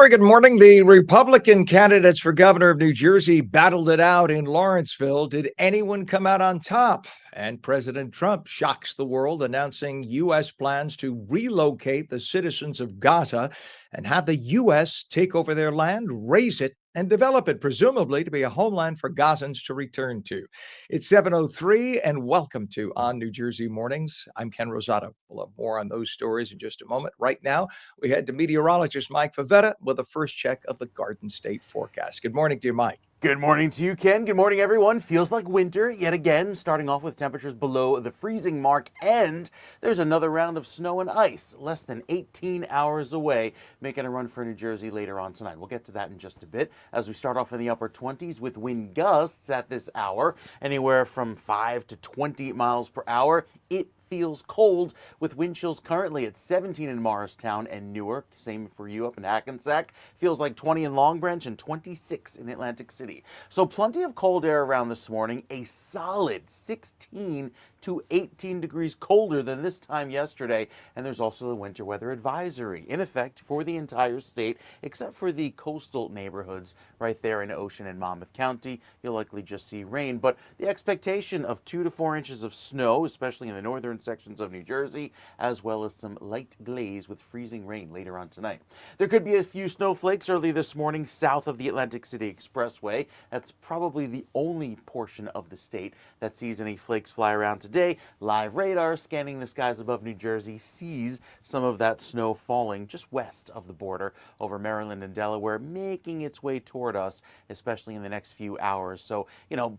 Very good morning. The Republican candidates for governor of New Jersey battled it out in Lawrenceville. Did anyone come out on top? And President Trump shocks the world, announcing U.S. plans to relocate the citizens of Gaza and have the U.S. take over their land, raise it, and develop it, presumably to be a homeland for Gazans to return to. It's 7:03, and welcome to On New Jersey Mornings. I'm Ken Rosato. We'll have more on those stories in just a moment. Right now, we head to meteorologist Mike Favetta with a first check of the Garden State forecast. Good morning to you, Mike. Good morning to you, Ken. Good morning, everyone. Feels like winter yet again, starting off with temperatures below the freezing mark, and there's another round of snow and ice less than 18 hours away, making a run for New Jersey later on tonight. We'll get to that in just a bit as we start off in the upper 20s with wind gusts at this hour, anywhere from 5 to 20 miles per hour. It feels cold with wind chills currently at 17 in Morristown and Newark. Same for you up in Hackensack. Feels like 20 in Long Branch and 26 in Atlantic City. So plenty of cold air around this morning. A solid 16 to 18 degrees colder than this time yesterday. And there's also a winter weather advisory in effect for the entire state, except for the coastal neighborhoods right there in Ocean and Monmouth County. You'll likely just see rain, but the expectation of 2 to 4 inches of snow, especially in the northern sections of New Jersey, as well as some light glaze with freezing rain later on tonight. There could be a few snowflakes early this morning south of the Atlantic City Expressway. That's probably the only portion of the state that sees any flakes fly around today. Live radar scanning the skies above New Jersey sees some of that snow falling just west of the border over Maryland and Delaware, making its way toward us, especially in the next few hours. So,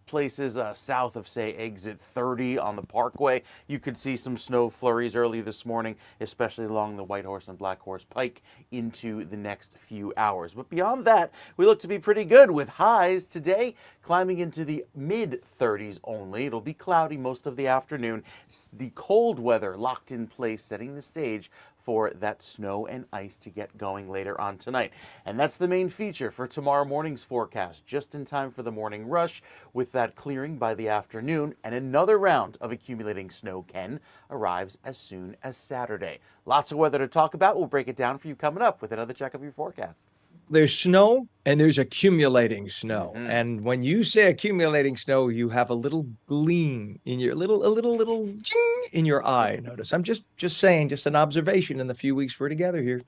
places south of, say, exit 30 on the Parkway, you could see some snow flurries early this morning, especially along the White Horse and Black Horse Pike into the next few hours. But beyond that, we look to be pretty good with highs today climbing into the mid-30s only. It'll be cloudy most of the afternoon. The cold weather locked in place, setting the stage for that snow and ice to get going later on tonight. And that's the main feature for tomorrow morning's forecast, just in time for the morning rush, with that clearing by the afternoon, and another round of accumulating snow, Ken, arrives as soon as Saturday. Lots of weather to talk about. We'll break it down for you coming up with another check of your forecast. There's snow and there's accumulating snow. Mm-hmm. And when you say accumulating snow, you have a little gleam in your little ching in your eye. Notice I'm just saying, just an observation in the few weeks we're together here.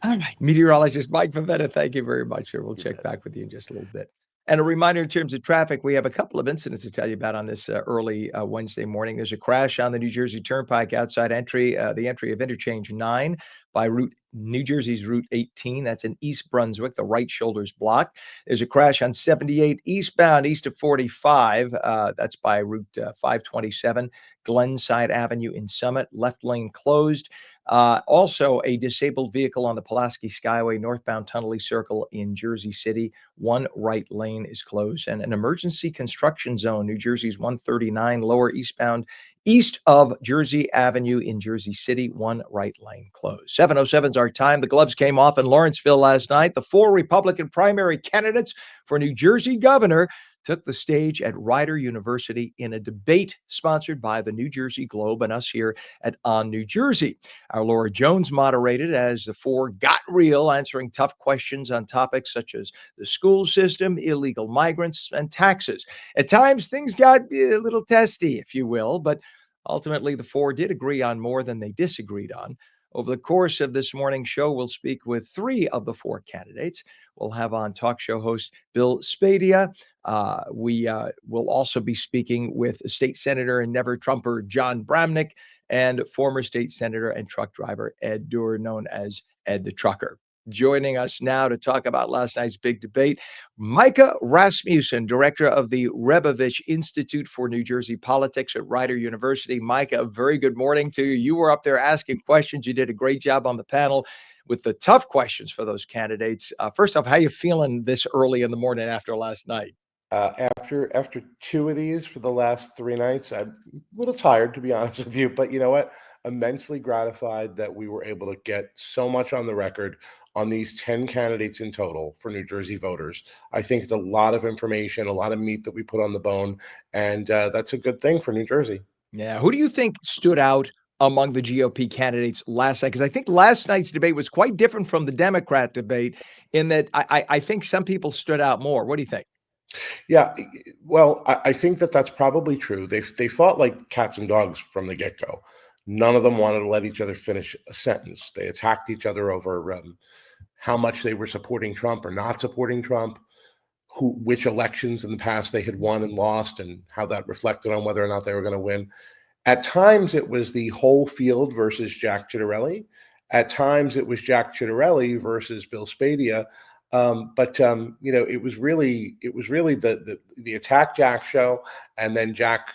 All right. Meteorologist Mike Favetta, thank you very much. Sure, we'll check back with you in just a little bit. And a reminder in terms of traffic, we have a couple of incidents to tell you about on this early Wednesday morning. There's a crash on the New Jersey Turnpike outside the entry of Interchange 9 by New Jersey's Route 18. That's in East Brunswick. The right shoulder's blocked. There's a crash on 78 eastbound, east of 45. That's by Route 527, Glenside Avenue in Summit. Left lane closed. Also, a disabled vehicle on the Pulaski Skyway northbound Tunnelly Circle in Jersey City. One right lane is closed. And an emergency construction zone, New Jersey's 139 lower eastbound, east of Jersey Avenue in Jersey City. One right lane closed. 7:07 is our time. The gloves came off in Lawrenceville last night. The 4 Republican primary candidates for New Jersey governor took the stage at Rider University in a debate sponsored by the New Jersey Globe and us here at On New Jersey. Our Laura Jones moderated as the 4 got real, answering tough questions on topics such as the school system, illegal migrants, and taxes. At times, things got a little testy, if you will, but ultimately the 4 did agree on more than they disagreed on. Over the course of this morning's show, we'll speak with 3 of the 4 candidates. We'll have on talk show host Bill Spadea. We will also be speaking with State Senator and Never Trumper John Bramnick and former state senator and truck driver Ed Durr, known as Ed the Trucker. Joining us now to talk about last night's big debate, Micah Rasmussen, director of the Rebovich Institute for New Jersey Politics at Rider University. Micah, a very good morning to you. You were up there asking questions. You did a great job on the panel with the tough questions for those candidates. First off, how you feeling this early in the morning after last night? After 2 of these for the last 3 nights, I'm a little tired, to be honest with you. But you know what? Immensely gratified that we were able to get so much on the record on these 10 candidates in total for New Jersey voters. I think it's a lot of information, a lot of meat that we put on the bone, and that's a good thing for New Jersey. Yeah. Who do you think stood out among the GOP candidates last night? Because I think last night's debate was quite different from the Democrat debate in that I think some people stood out more. What do you think? Yeah, well, I think that that's probably true. They fought like cats and dogs from the get go. None of them wanted to let each other finish a sentence. They attacked each other over how much they were supporting Trump or not supporting Trump, which elections in the past they had won and lost, and how that reflected on whether or not they were going to win. At times, it was the whole field versus Jack Ciattarelli. At times, it was Jack Ciattarelli versus Bill Spadea. But it was really the attack Jack show, and then Jack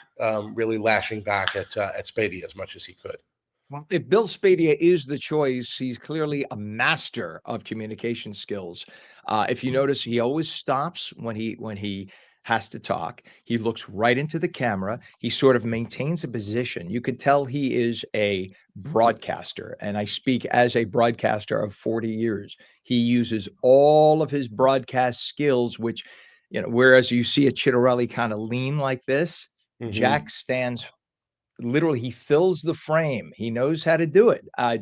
really lashing back at Spadea as much as he could. Well, if Bill Spadea is the choice, he's clearly a master of communication skills. If you notice, he always stops when he has to talk. He looks right into the camera. He sort of maintains a position. You could tell he is a broadcaster, and I speak as a broadcaster of 40 years. He uses all of his broadcast skills, which, whereas you see a Chitterelli kind of lean like this, Mhm. Jack stands. Literally, he fills the frame. He knows how to do it. I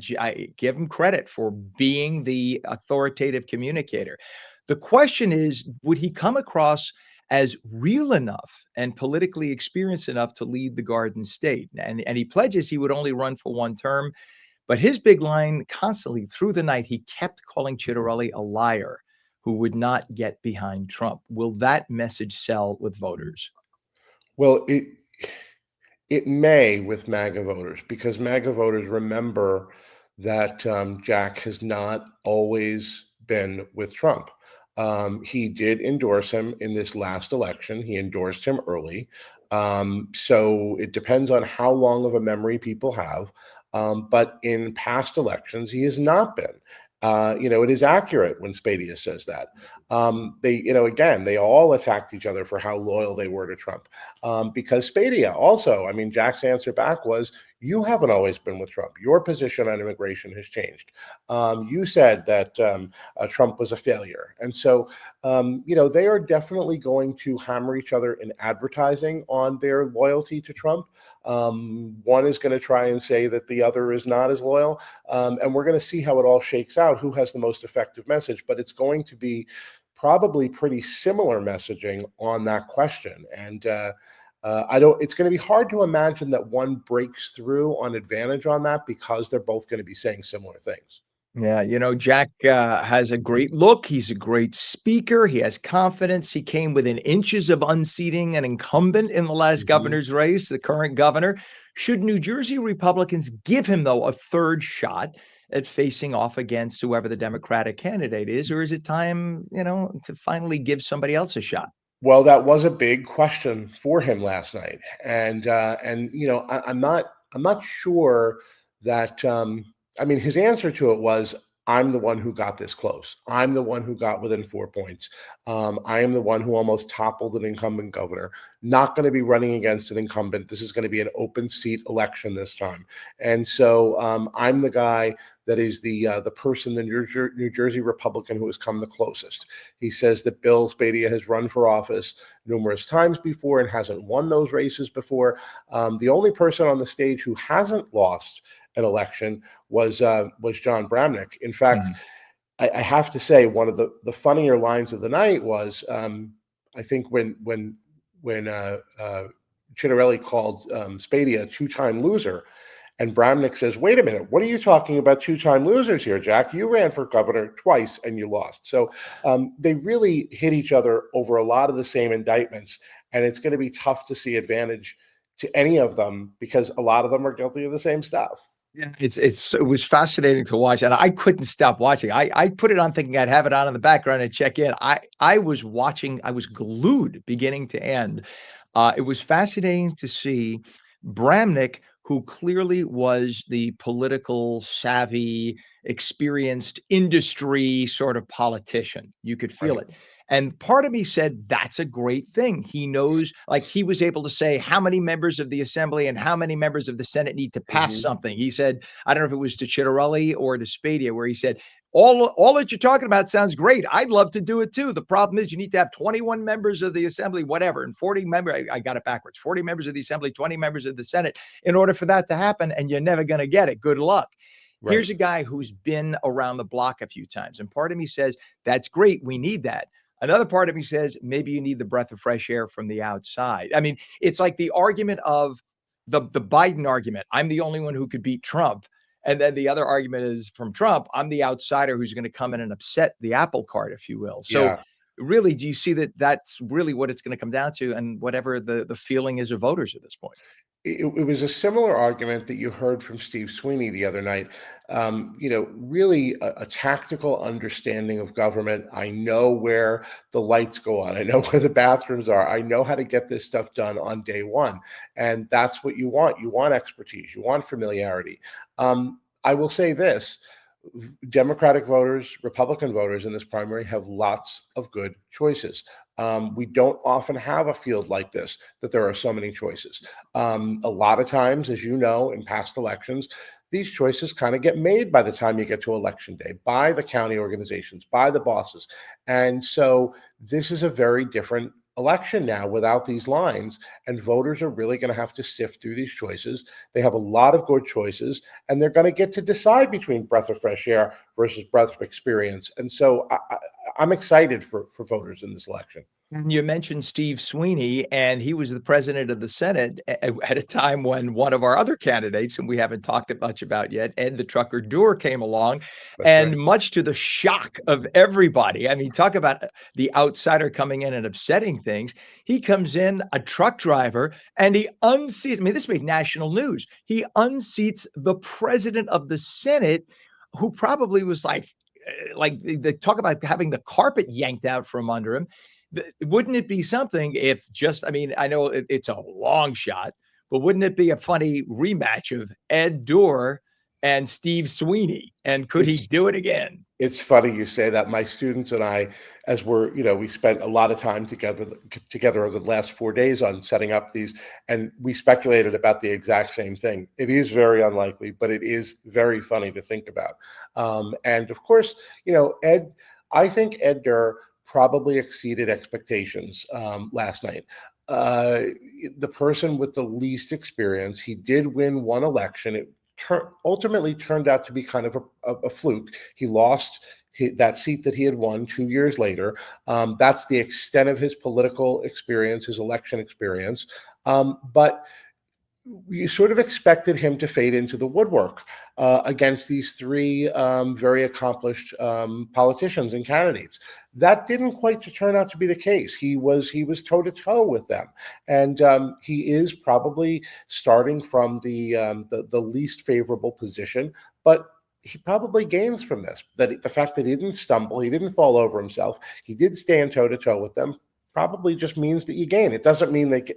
give him credit for being the authoritative communicator. The question is, would he come across as real enough and politically experienced enough to lead the Garden State? And he pledges he would only run for one term. But his big line constantly through the night, he kept calling Chitterelli a liar who would not get behind Trump. Will that message sell with voters? Well, it may with MAGA voters, because MAGA voters remember that Jack has not always been with Trump. He did endorse him in this last election. He endorsed him early. So it depends on how long of a memory people have. But in past elections, he has not been. It is accurate when Spadea says that. Again, they all attacked each other for how loyal they were to Trump. Because Spadea also, I mean, Jack's answer back was, you haven't always been with Trump. Your position on immigration has changed. You said that Trump was a failure. And so, they are definitely going to hammer each other in advertising on their loyalty to Trump. One is going to try and say that the other is not as loyal. And we're going to see how it all shakes out, who has the most effective message. But it's going to be probably pretty similar messaging on that question. And it's going to be hard to imagine that one breaks through on advantage on that, because they're both going to be saying similar things. Yeah, Jack has a great look. He's a great speaker. He has confidence. He came within inches of unseating an incumbent in the last Mhm. governor's race, the current governor. Should New Jersey Republicans give him, though, a third shot at facing off against whoever the Democratic candidate is? Or is it time, to finally give somebody else a shot? Well, that was a big question for him last night, I'm not sure that. I mean, his answer to it was, "I'm the one who got this close. I'm the one who got within 4 points. I am the one who almost toppled an incumbent governor. Not going to be running against an incumbent. This is going to be an open seat election this time, and so I'm the guy that is the person, the New Jersey Republican who has come the closest." He says that Bill Spadea has run for office numerous times before and hasn't won those races before. The only person on the stage who hasn't lost an election was John Bramnick. In fact, Mhm. I have to say, one of the funnier lines of the night was, I think when Chitterelli called Spadea a two-time loser, and Bramnick says, "Wait a minute, what are you talking about two-time losers here, Jack? You ran for governor twice and you lost." So they really hit each other over a lot of the same indictments, and it's going to be tough to see advantage to any of them, because a lot of them are guilty of the same stuff. Yeah, it was fascinating to watch, and I couldn't stop watching. I put it on thinking I'd have it on in the background and check in. I was watching, I was glued beginning to end. It was fascinating to see Bramnick, who clearly was the political savvy, experienced industry sort of politician. You could feel Right. it. And part of me said, that's a great thing. He knows, like he was able to say how many members of the assembly and how many members of the Senate need to pass Mhm. something. He said, I don't know if it was to Chitterelli or to Spadia, where he said, all that you're talking about sounds great. I'd love to do it too. The problem is you need to have 21 members of the assembly, whatever, and 40 members. I got it backwards. 40 members of the assembly, 20 members of the Senate in order for that to happen. And you're never going to get it. Good luck. Right. Here's a guy who's been around the block a few times. And part of me says, that's great. We need that. Another part of me says, maybe you need the breath of fresh air from the outside. I mean, it's like the argument of the Biden argument. I'm the only one who could beat Trump. And then the other argument is from Trump, I'm the outsider who's going to come in and upset the apple cart, if you will. So Yeah. really, do you see that that's really what it's going to come down to, and whatever the feeling is of voters at this point? It was a similar argument that you heard from Steve Sweeney the other night. Really a tactical understanding of government. I know where the lights go on. I know where the bathrooms are. I know how to get this stuff done on day one. And that's what you want. You want expertise. You want familiarity. I will say this. Democratic voters, Republican voters in this primary have lots of good choices. We don't often have a field like this, that there are so many choices. A lot of times, as you know, in past elections, these choices kind of get made by the time you get to election day by the county organizations, by the bosses. And so this is a very different election now without these lines, and voters are really going to have to sift through these choices. They have a lot of good choices, and they're going to get to decide between breath of fresh air versus breath of experience. And so I'm excited for voters in this election. You mentioned Steve Sweeney, and he was the president of the Senate at a time when one of our other candidates, whom we haven't talked much about yet, Ed the Trucker Doer, came along. That's right. And much to the shock of everybody, I mean, talk about the outsider coming in and upsetting things. He comes in, a truck driver, and he unseats, I mean, this made national news. He unseats the president of the Senate, who probably was like they talk about having the carpet yanked out from under him. Wouldn't it be something if just, I mean, I know it's a long shot, but wouldn't it be a funny rematch of Ed Dorr and Steve Sweeney? And could he It's do it again? it's funny you say that. My students and I, as we spent a lot of time together over the last 4 days on setting up these, and we speculated about the exact same thing. It is very unlikely, but it is very funny to think about. And of course, I think Ed Durr probably exceeded expectations last night. Uh, the person with the least experience, he did win one election. It ultimately turned out to be kind of a fluke. He lost that seat that he had won 2 years later. That's the extent of his political experience, his election experience. But you sort of expected him to fade into the woodwork against these three very accomplished politicians and candidates. That didn't quite turn out to be the case. He was toe to toe with them, and he is probably starting from the least favorable position, but. He probably gains from this. That the fact that he didn't stumble, he didn't fall over himself, he did stand toe to toe with them, probably just means that you gain. It doesn't mean that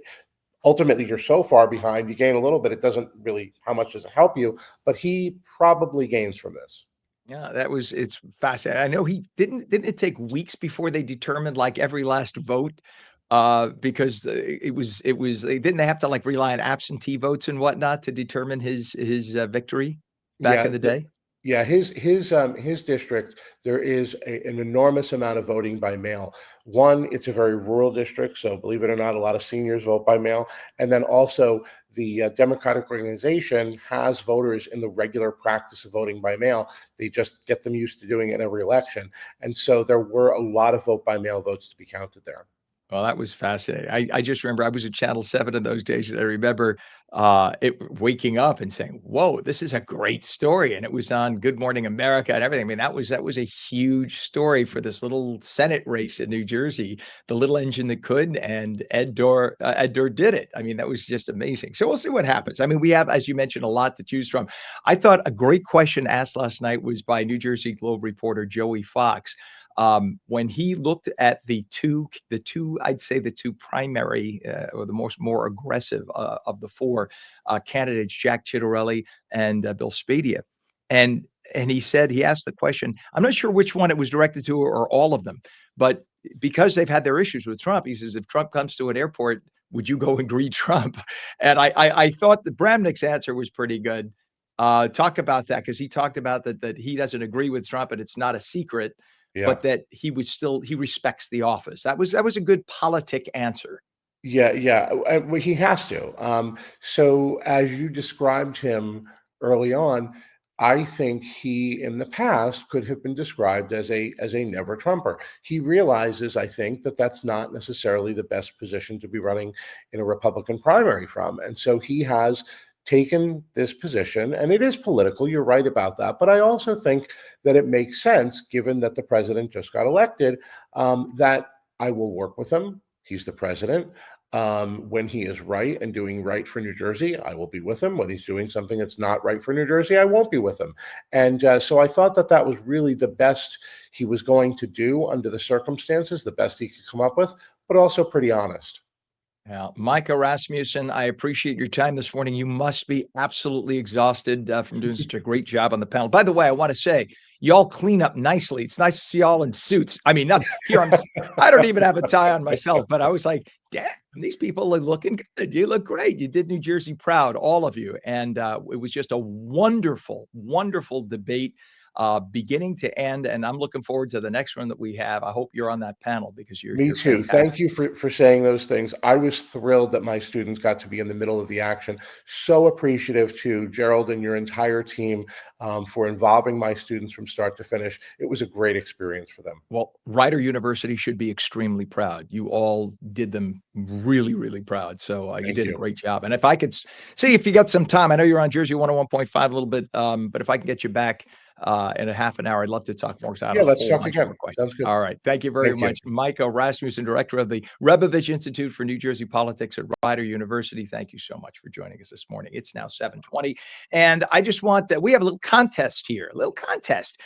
ultimately you're so far behind, you gain a little bit. It doesn't really, how much does it help you? But he probably gains from this. Yeah, it's fascinating. I know he didn't it take weeks before they determined like every last vote? Because it was they didn't they have to like rely on absentee votes and whatnot to determine his victory back Yeah, in the day? yeah, his district, there is an enormous amount of voting by mail. One, it's a very rural district, so believe it or not, a lot of seniors vote by mail. And then also, the Democratic organization has voters in the regular practice of voting by mail. They just get them used to doing it every election, and so there were a lot of vote by mail votes to be counted there. Well, that was fascinating. I just remember I was at Channel 7 in those days, and I remember, it waking up and saying, "Whoa, this is a great story," and it was on Good Morning America and everything. I mean, that was a huge story for this little Senate race in New Jersey, the little engine that could, and Ed Dorr did it. I mean, that was just amazing. So we'll see what happens. I mean, we have, as you mentioned, a lot to choose from. I thought a great question asked last night was by New Jersey Globe reporter Joey Fox, when he looked at I'd say the two primary or the more aggressive of the four candidates, Jack Ciattarelli and Bill Spadia, and he said he asked the question. I'm not sure which one it was directed to or all of them, but because they've had their issues with Trump, he says, if Trump comes to an airport, would you go and greet Trump? And I thought the Bramnick's answer was pretty good. Talk about that, because he talked about that he doesn't agree with Trump and it's not a secret, Yeah. but that he respects the office. That was a good politic answer. Yeah, yeah. Well, he has to. So as you described him early on, I think he in the past could have been described as a never Trumper. He realizes, I think, that that's not necessarily the best position to be running in a Republican primary from, and so he has taken this position, and it is political. You're right about that, but I also think that it makes sense, given that the president just got elected, that I will work with him. He's the president. When he is right and doing right for New Jersey, I will be with him. When he's doing something that's not right for New Jersey, I won't be with him. And so I thought that that was really the best he was going to do under the circumstances, the best he could come up with, but also pretty honest. Yeah, Micah Rasmussen, I appreciate your time this morning. You must be absolutely exhausted from doing such a great job on the panel. By the way, I want to say, y'all clean up nicely. It's nice to see y'all in suits. I mean, not here. I don't even have a tie on myself, but I was like, damn, these people are looking good. You look great. You did New Jersey proud, all of you. And it was just a wonderful, wonderful debate, beginning to end. And I'm looking forward to the next one that we have. I hope you're on that panel, because Me you're too. fantastic. Thank you for saying those things. I was thrilled that my students got to be in the middle of the action. So appreciative to Gerald and your entire team for involving my students from start to finish. It was a great experience for them. Well, Rider University should be extremely proud. You all did them really, really proud. So you Thank did a you. great job. And if I could see if you got some time, I know you're on Jersey 101.5 a little bit, but if I can get you back in a half an hour, I'd love to talk more, because I have Yeah, a let's whole talk bunch more again. questions. Sounds good. All right. Thank you very Thank you. much. Micah Rasmussen, director of the Rebovich Institute for New Jersey Politics at Rider University. Thank you so much for joining us this morning. It's now 7:20. And I just want that we have a little contest here, a little contest.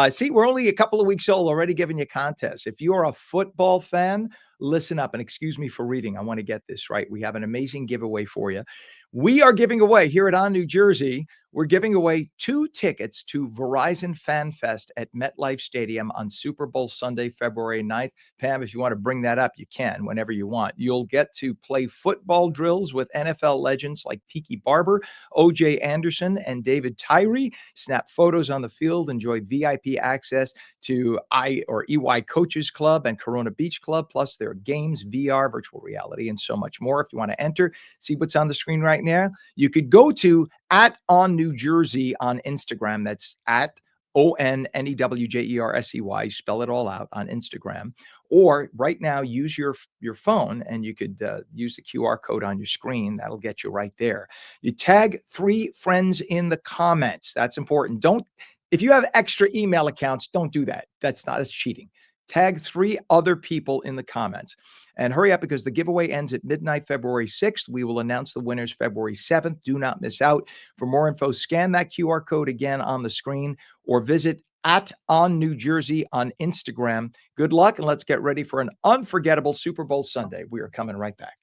See, we're only a couple of weeks old, already giving you contests. If you are a football fan, listen up, and excuse me for reading. I want to get this right. We have an amazing giveaway for you. We are giving away here at On New Jersey. We're giving away 2 tickets to Verizon Fan Fest at MetLife Stadium on Super Bowl Sunday, February 9th. Pam, if you want to bring that up, you can whenever you want. You'll get to play football drills with NFL legends like Tiki Barber, O.J. Anderson, and David Tyree. Snap photos on the field. Enjoy VIP access to EY Coaches Club and Corona Beach Club. Plus, there are games, VR, virtual reality, and so much more. If you want to enter, see what's on the screen right now. You could go to @On New Jersey on Instagram. That's at ONNEWJERSEY. Spell it all out on Instagram. Or right now, use your phone, and you could use the QR code on your screen. That'll get you right there. You tag 3 friends in the comments. That's important. Don't If you have extra email accounts, don't do that. That's cheating. Tag 3 other people in the comments. And hurry up, because the giveaway ends at midnight, February 6th. We will announce the winners February 7th. Do not miss out. For more info, scan that QR code again on the screen, or visit @On New Jersey on Instagram. Good luck, and let's get ready for an unforgettable Super Bowl Sunday. We are coming right back.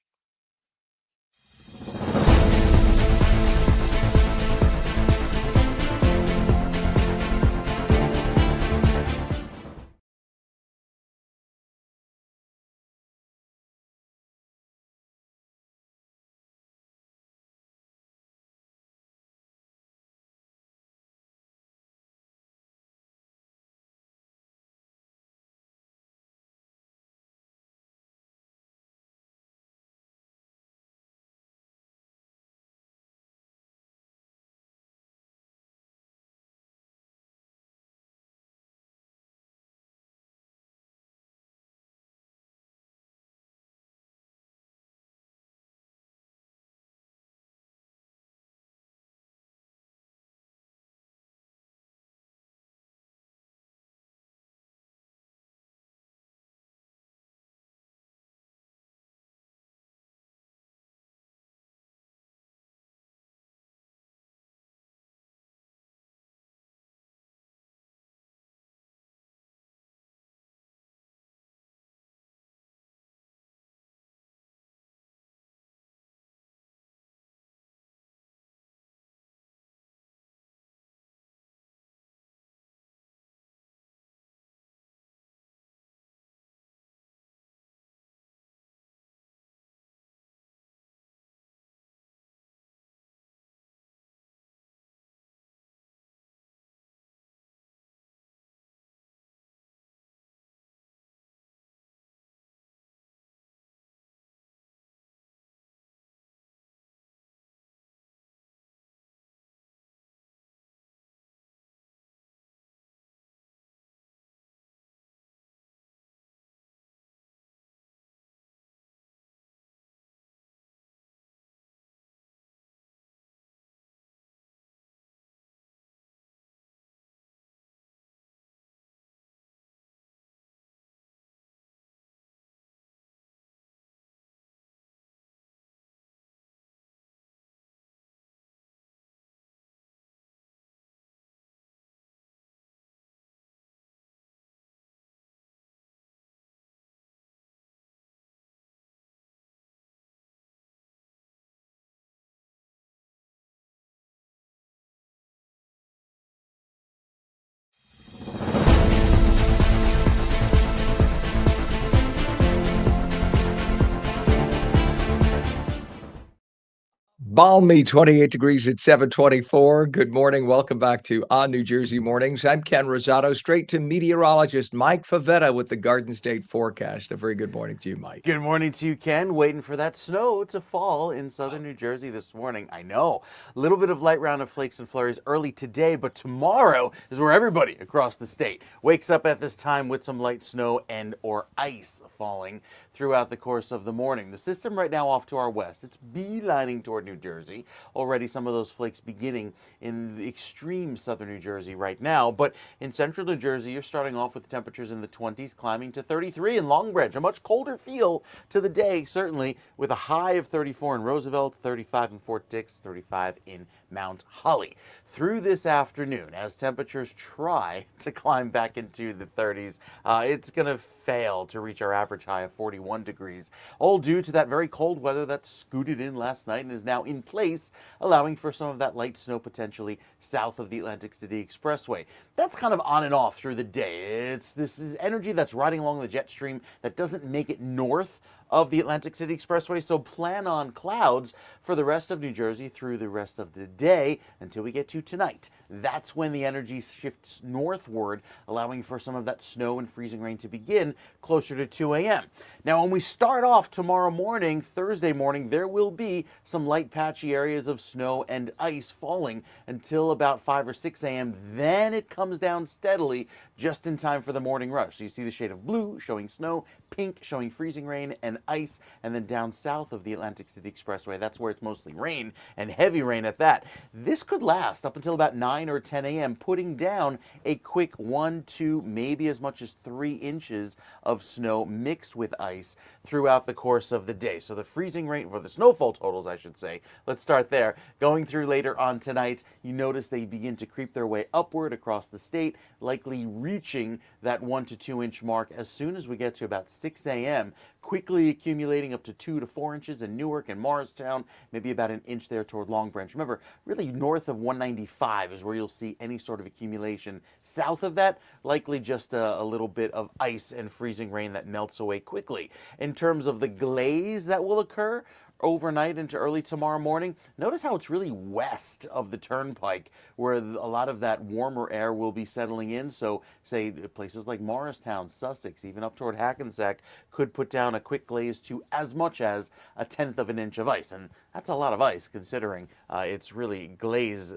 Balmy 28 degrees at 724. Good morning. Welcome back to On New Jersey Mornings. I'm Ken Rosato, straight to meteorologist Mike Favetta with the Garden State forecast. A very good morning to you, Mike. Good morning to you, Ken. Waiting for that snow to fall in southern New Jersey this morning. I know. A little bit of light round of flakes and flurries early today, but tomorrow is where everybody across the state wakes up at this time with some light snow and or ice falling throughout the course of the morning. The system right now off to our west. It's beelining toward New Jersey. Already some of those flakes beginning in the extreme southern New Jersey right now, but in central New Jersey, you're starting off with temperatures in the 20s, climbing to 33 in Long Branch. A much colder feel to the day, certainly, with a high of 34 in Roosevelt, 35 in Fort Dix, 35 in Mount Holly. Through this afternoon, as temperatures try to climb back into the 30s, it's going to fail to reach our average high of 41 degrees, all due to that very cold weather that scooted in last night and is now in place, allowing for some of that light snow potentially south of the Atlantic City Expressway. That's kind of on and off through the day. This is energy that's riding along the jet stream that doesn't make it north of the Atlantic City Expressway, so plan on clouds for the rest of New Jersey through the rest of the day until we get to tonight. That's when the energy shifts northward, allowing for some of that snow and freezing rain to begin closer to 2 a.m. Now, when we start off tomorrow morning, Thursday morning, there will be some light patchy areas of snow and ice falling until about 5 or 6 a.m. Then it comes down steadily just in time for the morning rush. So you see the shade of blue showing snow, pink showing freezing rain and ice, and then down south of the Atlantic City Expressway, that's where it's mostly rain and heavy rain at that. This could last up until about 9 or 10 a.m., putting down a quick 1, 2, maybe as much as 3 inches of snow mixed with ice throughout the course of the day. So the freezing rain, or the snowfall totals, I should say, let's start there. Going through later on tonight, you notice they begin to creep their way upward across the state, likely reaching that 1 to 2 inch mark as soon as we get to about 6 a.m., quickly accumulating up to 2 to 4 inches in Newark and Morristown, maybe about an inch there toward Long Branch. Remember, really north of 195 is where you'll see any sort of accumulation. South of that, likely just a little bit of ice and freezing rain that melts away quickly. In terms of the glaze that will occur overnight into early tomorrow morning, notice how it's really west of the turnpike where a lot of that warmer air will be settling in. So say places like Morristown, Sussex, even up toward Hackensack could put down a quick glaze to as much as 1/10 of an inch of ice. And that's a lot of ice considering it's really glaze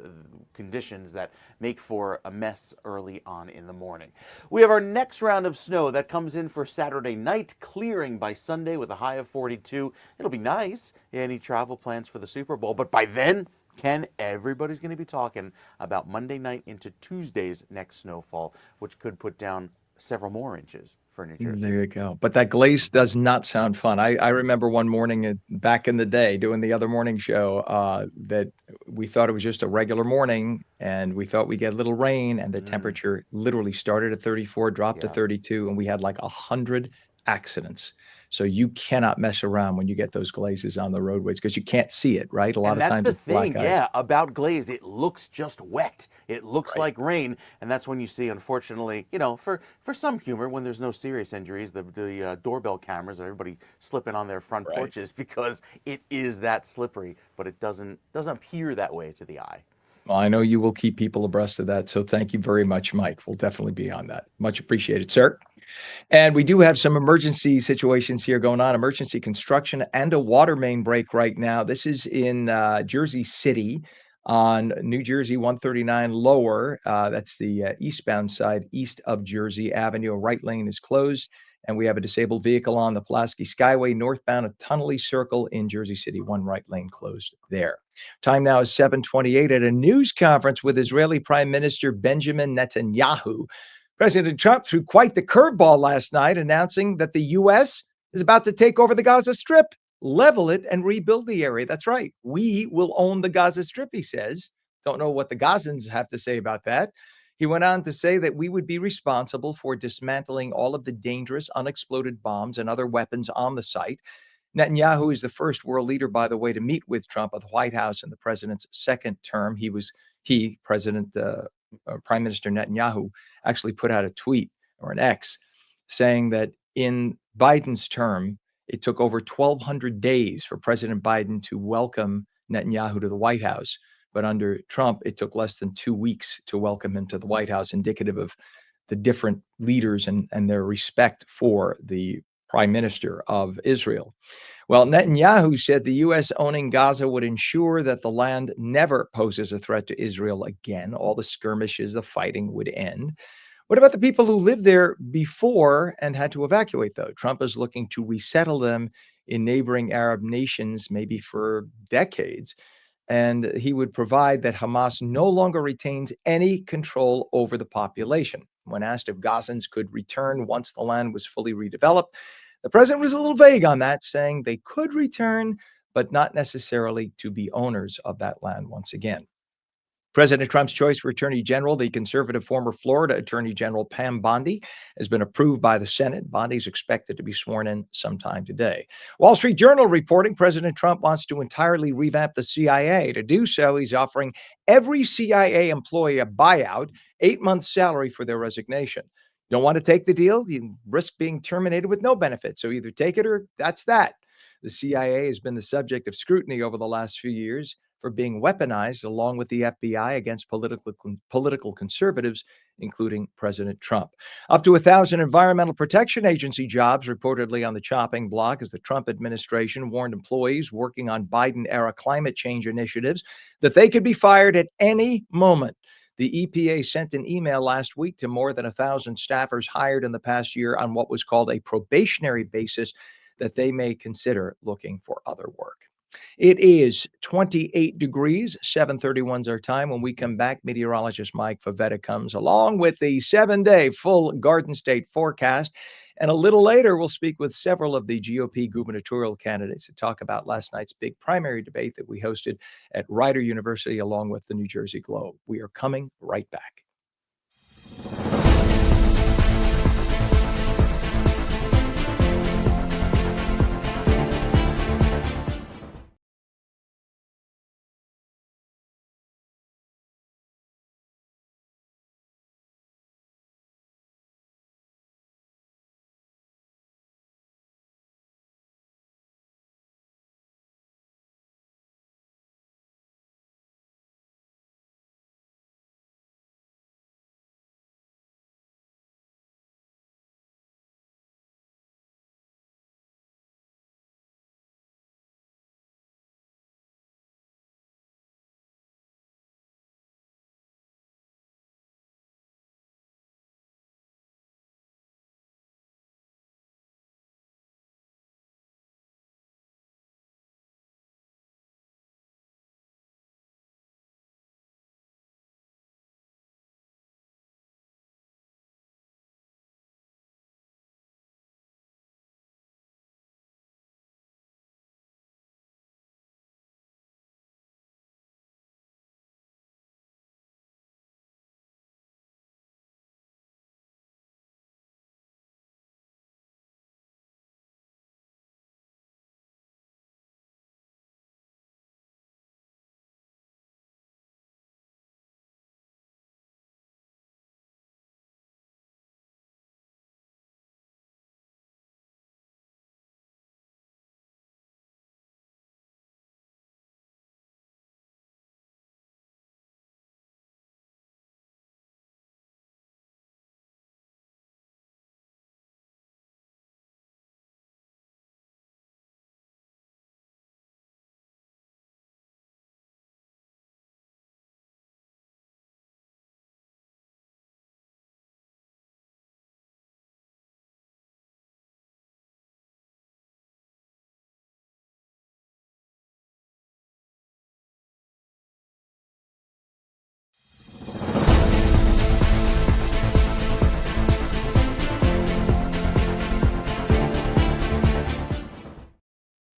conditions that make for a mess early on in the morning. We have our next round of snow that comes in for Saturday night, clearing by Sunday with a high of 42. It'll be nice. Any travel plans for the Super Bowl? But by then, Ken, everybody's going to be talking about Monday night into Tuesday's next snowfall, which could put down several more inches for New Jersey. There you go. But that glaze does not sound fun. I remember one morning back in the day doing the other morning show that we thought it was just a regular morning and we thought we'd get a little rain and the temperature literally started at 34, dropped to 32, and we had like 100 accidents. So you cannot mess around when you get those glazes on the roadways because you can't see it, right? A lot of times that's it's the black thing, ice. yeah, about glaze. It looks just wet. It looks like rain, and that's when you see, unfortunately, for some humor, when there's no serious injuries, the doorbell cameras, everybody slipping on their front porches because it is that slippery, but it doesn't appear that way to the eye. Well, I know you will keep people abreast of that. So thank you very much, Mike. We'll definitely be on that. Much appreciated, sir. And we do have some emergency situations here going on, emergency construction and a water main break right now. This is in Jersey City on New Jersey 139 lower. That's the eastbound side, east of Jersey Avenue. A right lane is closed, and we have a disabled vehicle on the Pulaski Skyway northbound at Tunnelly Circle in Jersey City. One right lane closed there. Time now is 7:28 at a news conference with Israeli Prime Minister Benjamin Netanyahu. President Trump threw quite the curveball last night, announcing that the U.S. is about to take over the Gaza Strip, level it, and rebuild the area. That's right. We will own the Gaza Strip, he says. Don't know what the Gazans have to say about that. He went on to say that we would be responsible for dismantling all of the dangerous unexploded bombs and other weapons on the site. Netanyahu is the first world leader, by the way, to meet with Trump at the White House in the president's second term. Prime Minister Netanyahu actually put out a tweet or an X saying that in Biden's term, it took over 1,200 days for President Biden to welcome Netanyahu to the White House. But under Trump, it took less than 2 weeks to welcome him to the White House, indicative of the different leaders and their respect for the prime minister of Israel. Well, Netanyahu said the U.S. owning Gaza would ensure that the land never poses a threat to Israel again. All the skirmishes, the fighting would end. What about the people who lived there before and had to evacuate, though? Trump is looking to resettle them in neighboring Arab nations, maybe for decades. And he would provide that Hamas no longer retains any control over the population. When asked if Gazans could return once the land was fully redeveloped, the president was a little vague on that, saying they could return, but not necessarily to be owners of that land once again. President Trump's choice for Attorney General, the conservative former Florida Attorney General Pam Bondi, has been approved by the Senate. Bondi is expected to be sworn in sometime today. Wall Street Journal reporting President Trump wants to entirely revamp the CIA. To do so, he's offering every CIA employee a buyout, 8 months' salary for their resignation. Don't want to take the deal? You risk being terminated with no benefit. So either take it or that's that. The CIA has been the subject of scrutiny over the last few years for being weaponized along with the FBI against political conservatives, including President Trump. Up to 1,000 Environmental Protection Agency jobs reportedly on the chopping block as the Trump administration warned employees working on Biden-era climate change initiatives that they could be fired at any moment. The EPA sent an email last week to more than 1,000 staffers hired in the past year on what was called a probationary basis that they may consider looking for other work. It is 28 degrees, 7:31's our time. When we come back, meteorologist Mike Favetta comes along with the 7-day full Garden State forecast. And a little later, we'll speak with several of the GOP gubernatorial candidates to talk about last night's big primary debate that we hosted at Rider University along with the New Jersey Globe. We are coming right back.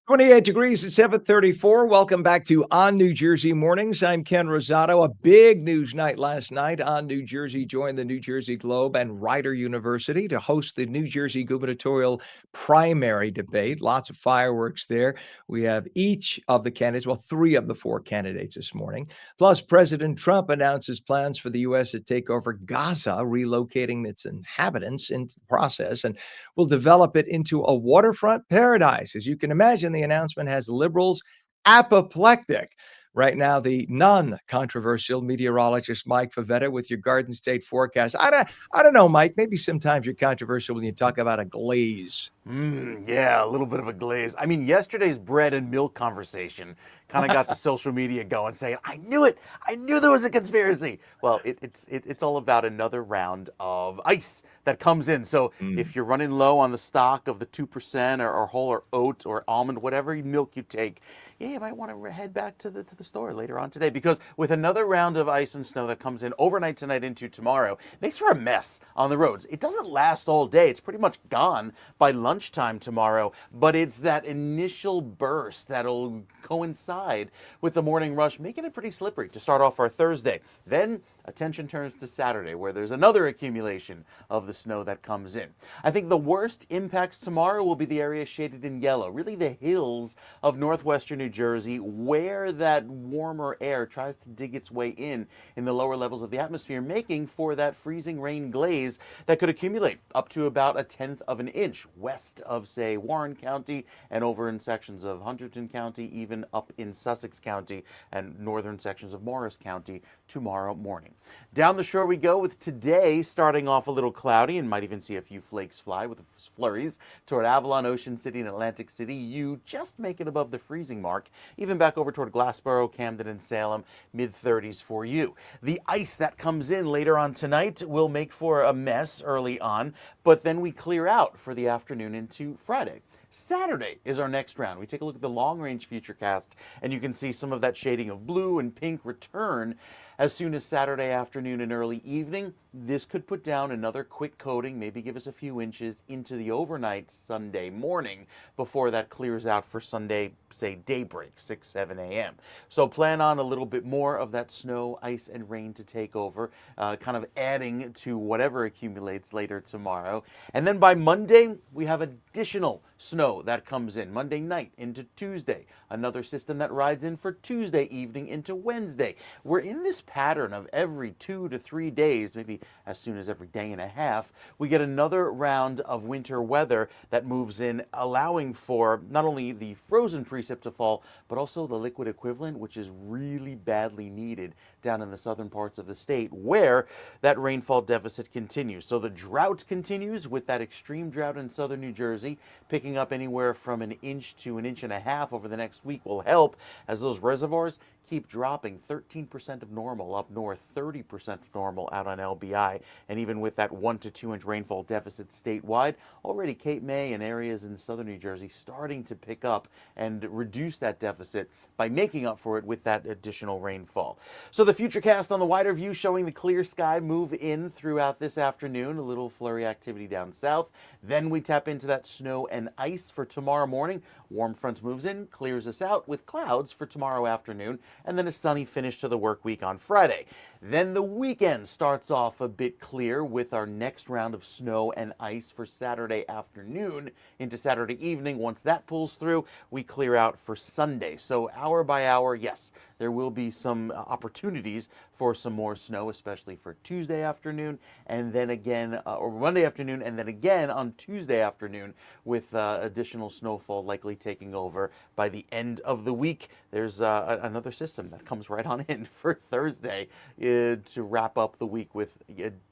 28 degrees at 7:34. Welcome back to On New Jersey Mornings. I'm Ken Rosato. A big news night last night. On New Jersey joined the New Jersey Globe and Rider University to host the New Jersey gubernatorial primary debate. Lots of fireworks there. We have each of the candidates, well, 3 of the 4 candidates this morning. Plus, President Trump announces plans for the U.S. to take over Gaza, relocating its inhabitants into the process, and will develop it into a waterfront paradise. As you can imagine, the announcement has liberals apoplectic. Right now, the non-controversial meteorologist Mike Favetta with your Garden State forecast. I don't know, Mike. Maybe sometimes you're controversial when you talk about a glaze. Yeah, a little bit of a glaze. I mean, yesterday's bread and milk conversation kind of got the social media going, saying, "I knew it! I knew there was a conspiracy." Well, it's all about another round of ice that comes in. So if you're running low on the stock of the 2% or whole or oat or almond, whatever milk you take, yeah, you might want to head back to the store later on today, because with another round of ice and snow that comes in overnight tonight into tomorrow, makes for a mess on the roads. It doesn't last all day. It's pretty much gone by lunchtime tomorrow, but it's that initial burst that'll coincide with the morning rush, making it pretty slippery to start off our Thursday. Then attention turns to Saturday, where there's another accumulation of the snow that comes in. I think the worst impacts tomorrow will be the area shaded in yellow, really the hills of northwestern New Jersey, where that warmer air tries to dig its way in the lower levels of the atmosphere, making for that freezing rain glaze that could accumulate up to about 1/10 of an inch west of, say, Warren County and over in sections of Hunterdon County, even up in Sussex County and northern sections of Morris County tomorrow morning. Down the shore we go, with today starting off a little cloudy and might even see a few flakes fly with flurries toward Avalon, Ocean City, and Atlantic City. You just make it above the freezing mark, even back over toward Glassboro, Camden, and Salem, mid-30s for you. The ice that comes in later on tonight will make for a mess early on, but then we clear out for the afternoon into Friday. Saturday is our next round. We take a look at the long-range futurecast, and you can see some of that shading of blue and pink return as soon as Saturday afternoon and early evening. This could put down another quick coating, maybe give us a few inches into the overnight Sunday morning before that clears out for Sunday, say, daybreak, 6, 7 a.m. So plan on a little bit more of that snow, ice, and rain to take over, kind of adding to whatever accumulates later tomorrow. And then by Monday, we have additional snow that comes in Monday night into Tuesday. Another system that rides in for Tuesday evening into Wednesday. We're in this pattern of every 2 to 3 days, maybe as soon as every day and a half, we get another round of winter weather that moves in, allowing for not only the frozen precip to fall, but also the liquid equivalent, which is really badly needed down in the southern parts of the state, where that rainfall deficit continues. So the drought continues, with that extreme drought in southern New Jersey, picking up anywhere from 1 inch to 1.5 inches over the next week will help, as those reservoirs keep dropping. 13% of normal up north, 30% of normal out on LBI, and even with that 1 to 2 inch rainfall deficit statewide, already Cape May and areas in southern New Jersey starting to pick up and reduce that deficit by making up for it with that additional rainfall. So the futurecast on the wider view showing the clear sky move in throughout this afternoon, a little flurry activity down south. Then we tap into that snow and ice for tomorrow morning. Warm front moves in, clears us out with clouds for tomorrow afternoon, and then a sunny finish to the work week on Friday. Then the weekend starts off a bit clear with our next round of snow and ice for Saturday afternoon into Saturday evening. Once that pulls through, we clear out for Sunday. So hour by hour, yes, there will be some opportunities for some more snow, especially for Tuesday afternoon, and then again, or Monday afternoon, and then again on Tuesday afternoon, with additional snowfall likely taking over by the end of the week. There's another system that comes right on in for Thursday to wrap up the week with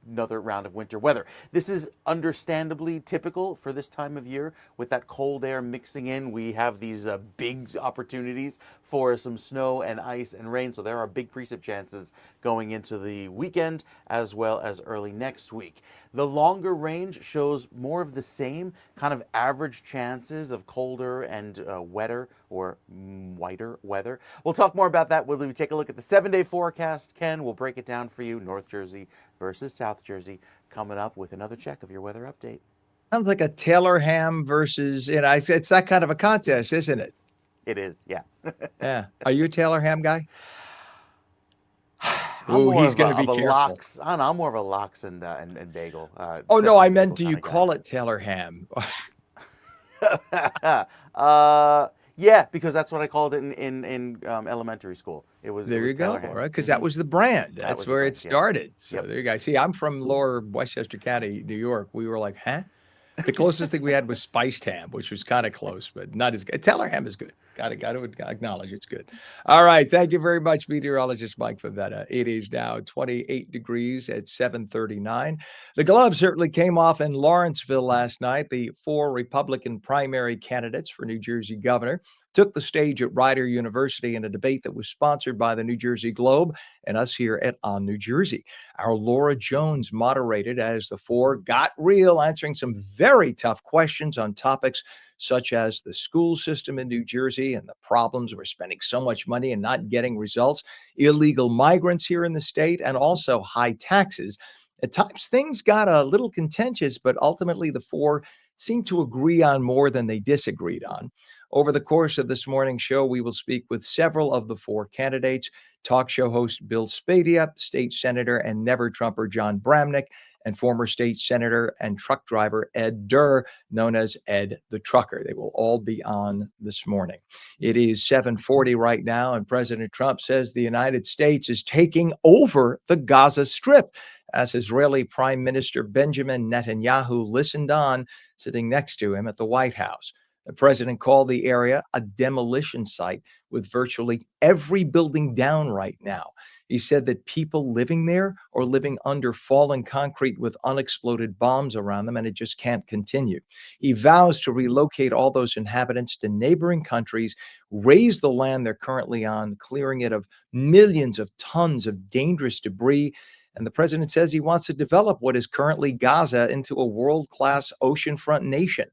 another round of winter weather. This is understandably typical for this time of year. With that cold air mixing in, we have these big opportunities for some snow and ice and rain, so there are big precip chances going into the weekend as well as early next week. The longer range shows more of the same kind of average chances of colder and wetter or whiter weather. We'll talk more about that when we take a look at the 7-day forecast. Ken will break it down for you, North Jersey versus South Jersey, coming up with another check of your weather update. Sounds like a Taylor ham versus, it's that kind of a contest, isn't it? It is, yeah. Yeah. Are you a Taylor ham guy? I'm more he's going to be of a careful. lox. I'm more of a lox and bagel. Oh, no, I meant, do bagel you kinda call it Taylor ham? guy. Yeah, because that's what I called it in elementary school. It was There you go, Taylor ham. right? Because that was the brand. was That's the where brand, it yeah. started. So Yep. there you go. See, I'm from lower Westchester County, New York. We were like, huh? The closest thing we had was spiced ham, which was kind of close, but not as good. Teller ham is good. Got to acknowledge it's good. All right. Thank you very much, meteorologist Mike Favetta. It is now 28 degrees at 7:39. The gloves certainly came off in Lawrenceville last night. The 4 Republican primary candidates for New Jersey governor took the stage at Rider University in a debate that was sponsored by the New Jersey Globe and us here at On New Jersey. Our Laura Jones moderated as the 4 got real, answering some very tough questions on topics such as the school system in New Jersey and the problems we're spending so much money and not getting results, illegal migrants here in the state, and also high taxes. At times, things got a little contentious, but ultimately the 4 seemed to agree on more than they disagreed on. Over the course of this morning's show, we will speak with several of the 4 candidates: talk show host Bill Spadea, state senator and never Trumper John Bramnick, and former state senator and truck driver Ed Durr, known as Ed the Trucker. They will all be on this morning. It is 7:40 right now, and President Trump says the United States is taking over the Gaza Strip, as Israeli Prime Minister Benjamin Netanyahu listened on, sitting next to him at the White House. The president called the area a demolition site with virtually every building down right now. He said that people living there are living under fallen concrete with unexploded bombs around them, and it just can't continue. He vows to relocate all those inhabitants to neighboring countries, raise the land they're currently on, clearing it of millions of tons of dangerous debris. And the president says he wants to develop what is currently Gaza into a world-class oceanfront nation.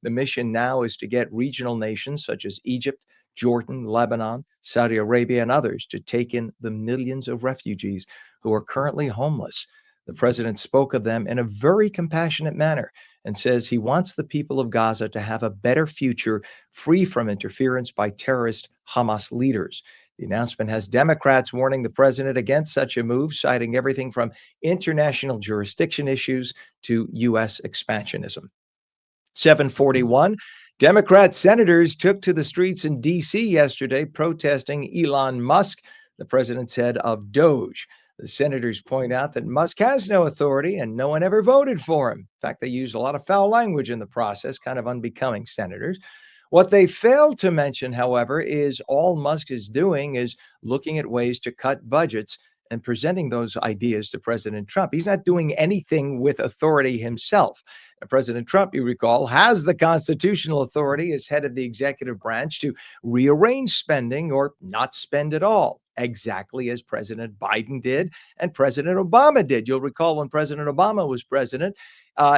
The mission now is to get regional nations such as Egypt, Jordan, Lebanon, Saudi Arabia, and others to take in the millions of refugees who are currently homeless. The president spoke of them in a very compassionate manner and says he wants the people of Gaza to have a better future free from interference by terrorist Hamas leaders. The announcement has Democrats warning the president against such a move, citing everything from international jurisdiction issues to U.S. expansionism. 7:41. Democrat senators took to the streets in D.C. yesterday protesting Elon Musk, the president's head of Doge. The senators point out that Musk has no authority and no one ever voted for him. In fact, they used a lot of foul language in the process, kind of unbecoming senators. What they failed to mention, however, is all Musk is doing is looking at ways to cut budgets and presenting those ideas to President Trump. He's not doing anything with authority himself. President Trump, you recall, has the constitutional authority as head of the executive branch to rearrange spending or not spend at all, exactly as President Biden did and President Obama did. You'll recall when President Obama was president,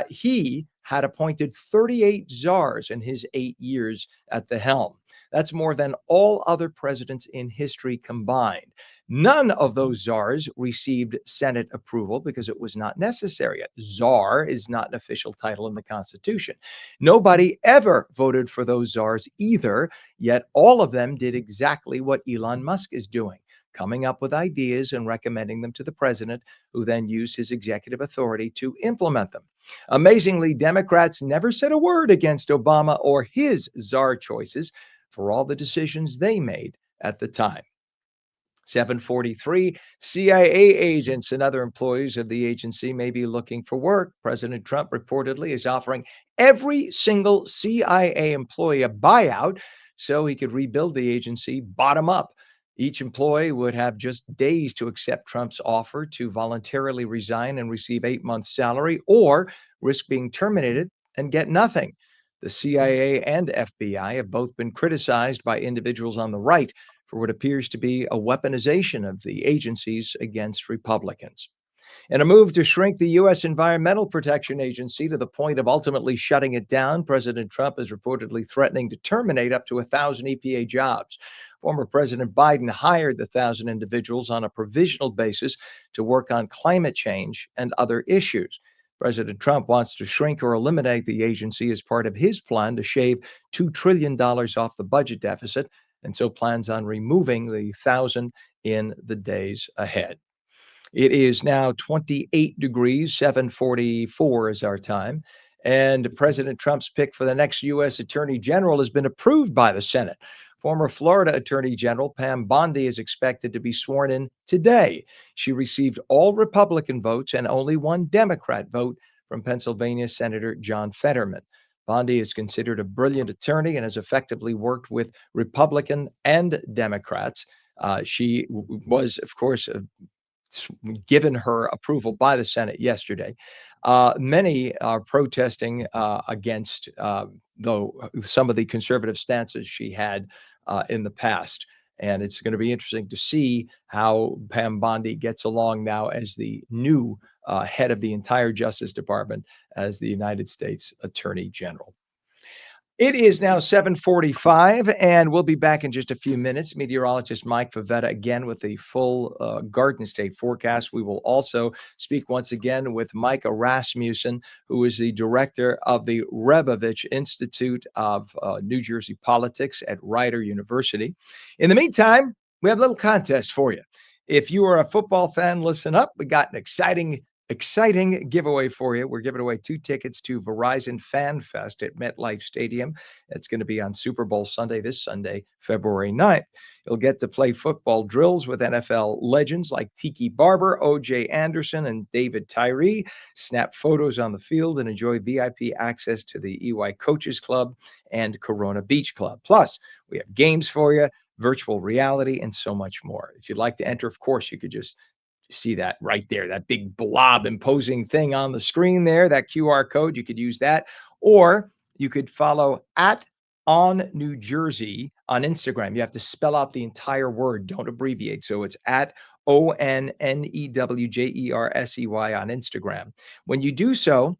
he had appointed 38 czars in his 8 years at the helm. That's more than all other presidents in history combined. None of those czars received Senate approval because it was not necessary. Czar is not an official title in the Constitution. Nobody ever voted for those czars either, yet all of them did exactly what Elon Musk is doing, coming up with ideas and recommending them to the president, who then used his executive authority to implement them. Amazingly, Democrats never said a word against Obama or his czar choices for all the decisions they made at the time. 7:43, CIA agents and other employees of the agency may be looking for work. President Trump reportedly is offering every single CIA employee a buyout so he could rebuild the agency bottom up. Each employee would have just days to accept Trump's offer to voluntarily resign and receive 8 months' salary, or risk being terminated and get nothing. The CIA and FBI have both been criticized by individuals on the right for what appears to be a weaponization of the agencies against Republicans. In a move to shrink the U.S. Environmental Protection Agency to the point of ultimately shutting it down, President Trump is reportedly threatening to terminate up to 1,000 EPA jobs. Former President Biden hired the 1,000 individuals on a provisional basis to work on climate change and other issues. President Trump wants to shrink or eliminate the agency as part of his plan to shave $2 trillion off the budget deficit, and so plans on removing the 1,000 in the days ahead. It is now 28 degrees, 7:44 is our time, and President Trump's pick for the next U.S. Attorney General has been approved by the Senate. Former Florida Attorney General Pam Bondi is expected to be sworn in today. She received all Republican votes and only one Democrat vote from Pennsylvania Senator John Fetterman. Bondi is considered a brilliant attorney and has effectively worked with Republican and Democrats. She was, of course, given her approval by the Senate yesterday. Many are protesting against, though, some of the conservative stances she had in the past. And it's going to be interesting to see how Pam Bondi gets along now as the new head of the entire Justice Department as the United States Attorney General. It is now 7:45, and we'll be back in just a few minutes. Meteorologist Mike Favetta again with the full Garden State forecast. We will also speak once again with Micah Rasmussen, who is the director of the Rebovich Institute of New Jersey Politics at Rider University. In the meantime, we have a little contest for you. If you are a football fan, listen up. We got an exciting giveaway for you. We're giving away 2 tickets to Verizon Fan Fest at MetLife Stadium. It's going to be on Super Bowl Sunday, this Sunday, February 9th. You'll get to play football drills with NFL legends like Tiki Barber, O.J. Anderson, and David Tyree, snap photos on the field, and enjoy VIP access to the EY Coaches Club and Corona Beach Club. Plus, we have games for you, virtual reality, and so much more. If you'd like to enter, of course, you could just see that right there, that big blob imposing thing on the screen there, that QR code. You could use that, or you could follow at On New Jersey on Instagram. You have to spell out the entire word, don't abbreviate. So it's at ONNEWJERSEY on Instagram. When you do so,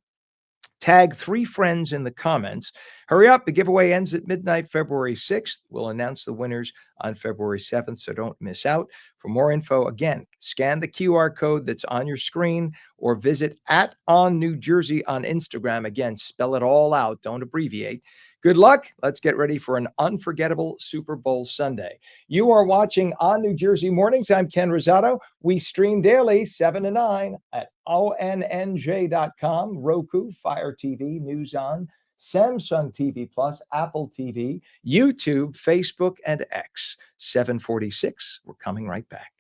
tag 3 friends in the comments. Hurry up. The giveaway ends at midnight, February 6th. We'll announce the winners on February 7th, so don't miss out. For more info, again, scan the QR code that's on your screen or visit at On New Jersey on Instagram. Again, spell it all out. Don't abbreviate. Good luck. Let's get ready for an unforgettable Super Bowl Sunday. You are watching On New Jersey Mornings. I'm Ken Rosato. We stream daily 7 to 9 at ONNJ.com, Roku, Fire TV, News On, Samsung TV Plus, Apple TV, YouTube, Facebook, and X. 7:46. We're coming right back.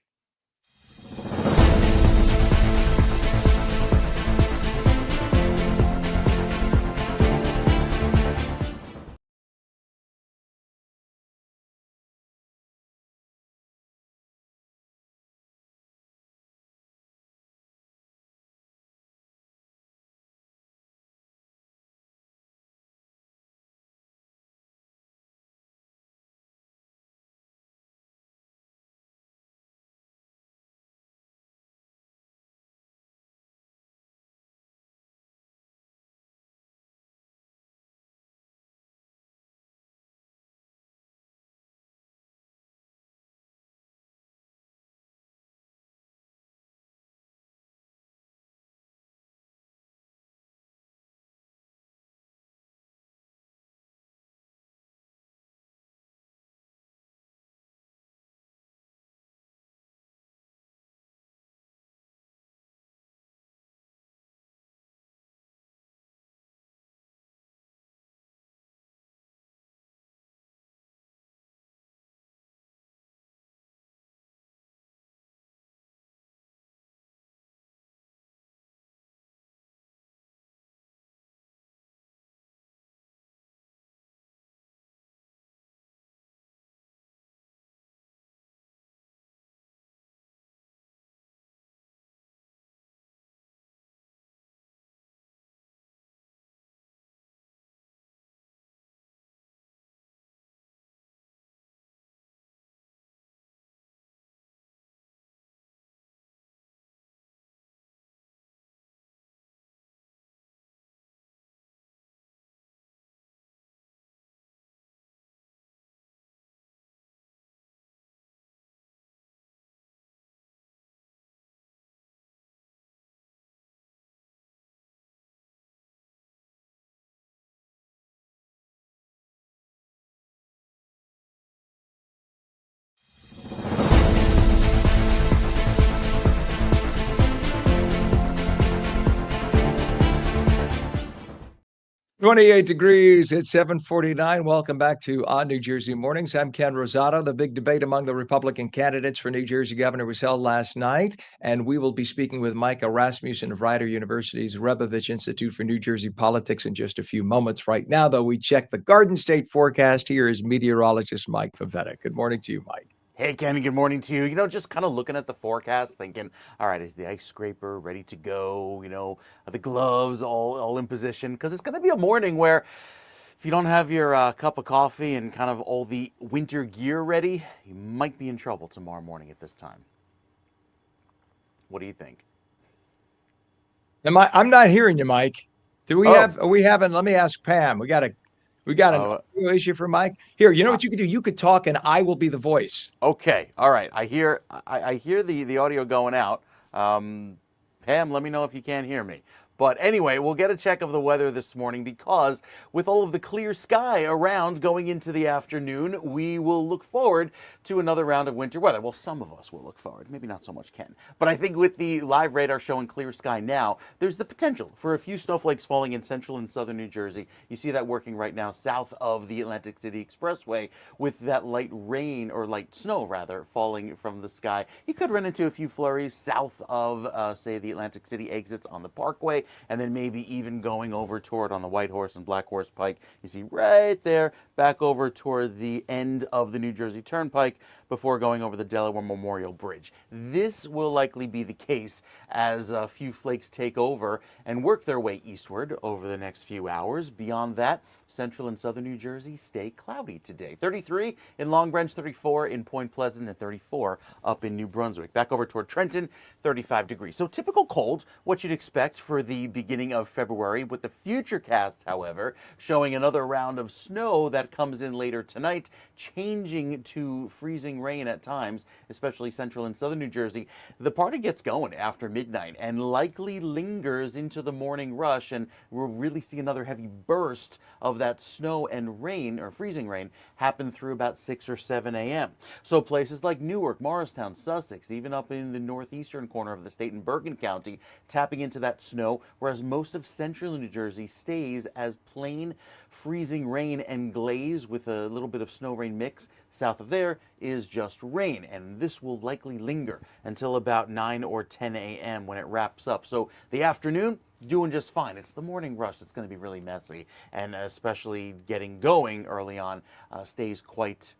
28 degrees. It's 7:49. Welcome back to On New Jersey Mornings. I'm Ken Rosato. The big debate among the Republican candidates for New Jersey governor was held last night, and we will be speaking with Micah Rasmussen of Rider University's Rebovich Institute for New Jersey Politics in just a few moments. Right now, though, we check the Garden State forecast. Here is meteorologist Mike Favetta. Good morning to you, Mike. Hey, Ken, good morning to you. Just kind of looking at the forecast, thinking, all right, is the ice scraper ready to go? Are the gloves all in position? Because it's going to be a morning where if you don't have your cup of coffee and kind of all the winter gear ready, you might be in trouble tomorrow morning at this time. What do you think? I'm not hearing you, Mike. Oh. Are we having, let me ask Pam. We got an audio issue for Mike. Here, you know what you could do? You could talk and I will be the voice. Okay, all right. I hear the audio going out. Pam, let me know if you can't hear me. But anyway, we'll get a check of the weather this morning because with all of the clear sky around going into the afternoon, we will look forward to another round of winter weather. Well, some of us will look forward, maybe not so much Ken. But I think with the live radar showing clear sky now, there's the potential for a few snowflakes falling in central and southern New Jersey. You see that working right now south of the Atlantic City Expressway with that light rain, or light snow rather, falling from the sky. You could run into a few flurries south of, say, the Atlantic City exits on the Parkway, and then maybe even going over toward on the White Horse and Black Horse Pike. You see right there, back over toward the end of the New Jersey Turnpike before going over the Delaware Memorial Bridge. This will likely be the case as a few flakes take over and work their way eastward over the next few hours. Beyond that, central and southern New Jersey stay cloudy today. 33 in Long Branch, 34 in Point Pleasant, and 34 up in New Brunswick. Back over toward Trenton, 35 degrees. So typical cold, what you'd expect for the beginning of February, with the Futurecast, however, showing another round of snow that comes in later tonight, changing to freezing rain at times, especially central and southern New Jersey. The party gets going after midnight and likely lingers into the morning rush, and we'll really see another heavy burst of that snow and rain, or freezing rain, happen through about 6 or 7 a.m. So places like Newark, Morristown, Sussex, even up in the northeastern corner of the state in Bergen County, tapping into that snow, whereas most of central New Jersey stays as plain freezing rain and glaze with a little bit of snow rain mix. South of there is just rain, and this will likely linger until about 9 or 10 a.m. when it wraps up. So the afternoon, doing just fine. It's the morning rush that's going to be really messy, and especially getting going early on stays quite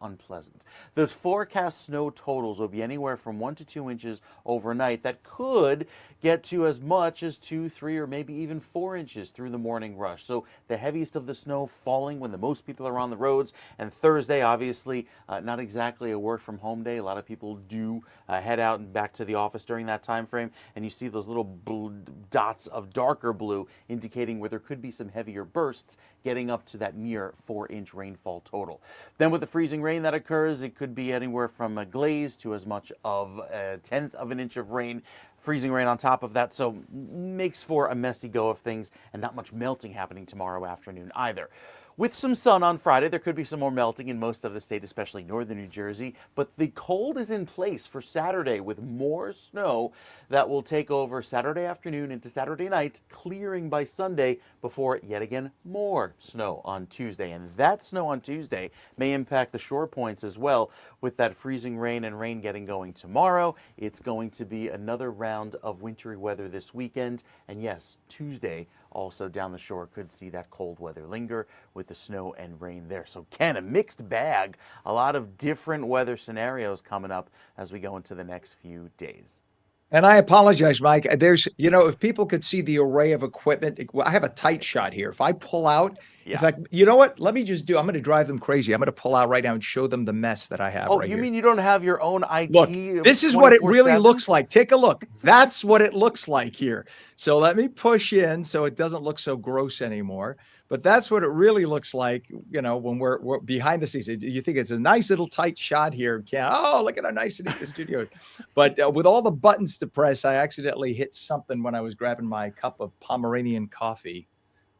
unpleasant. Those forecast snow totals will be anywhere from 1 to 2 inches overnight. That could get to as much as 2, 3, or maybe even 4 inches through the morning rush. So the heaviest of the snow falling when the most people are on the roads. And Thursday, obviously, not exactly a work from home day. A lot of people do head out and back to the office during that time frame. And you see those little dots of darker blue indicating where there could be some heavier bursts, getting up to that near 4-inch rainfall total. Then with the freezing rain that occurs, it could be anywhere from a glaze to as much of 1/10 of an inch of rain, freezing rain on top of that, so makes for a messy go of things, and not much melting happening tomorrow afternoon either. With some sun on Friday, there could be some more melting in most of the state, especially northern New Jersey, but the cold is in place for Saturday with more snow that will take over Saturday afternoon into Saturday night, clearing by Sunday before yet again more snow on Tuesday. And that snow on Tuesday may impact the shore points as well, with that freezing rain and rain getting going tomorrow. It's going to be another round of wintry weather this weekend, and yes, Tuesday also down the shore could see that cold weather linger with the snow and rain there. So Ken, a mixed bag, a lot of different weather scenarios coming up as we go into the next few days. And I apologize, Mike. There's, if people could see the array of equipment, I have a tight shot here. If I pull out, Yeah. you know what? Let me just I'm going to drive them crazy. I'm going to pull out right now and show them the mess that I have. Oh, right you here. mean you don't have your own IT? Look, this is what it really 24/7? looks like. Take a look. That's what it looks like here. So let me push in so it doesn't look so gross anymore. But that's what it really looks like, when we're behind the scenes. You think it's a nice little tight shot here. Ken. Oh, look at how nice and neat the studio is. But with all the buttons to press, I accidentally hit something when I was grabbing my cup of Pomeranian coffee.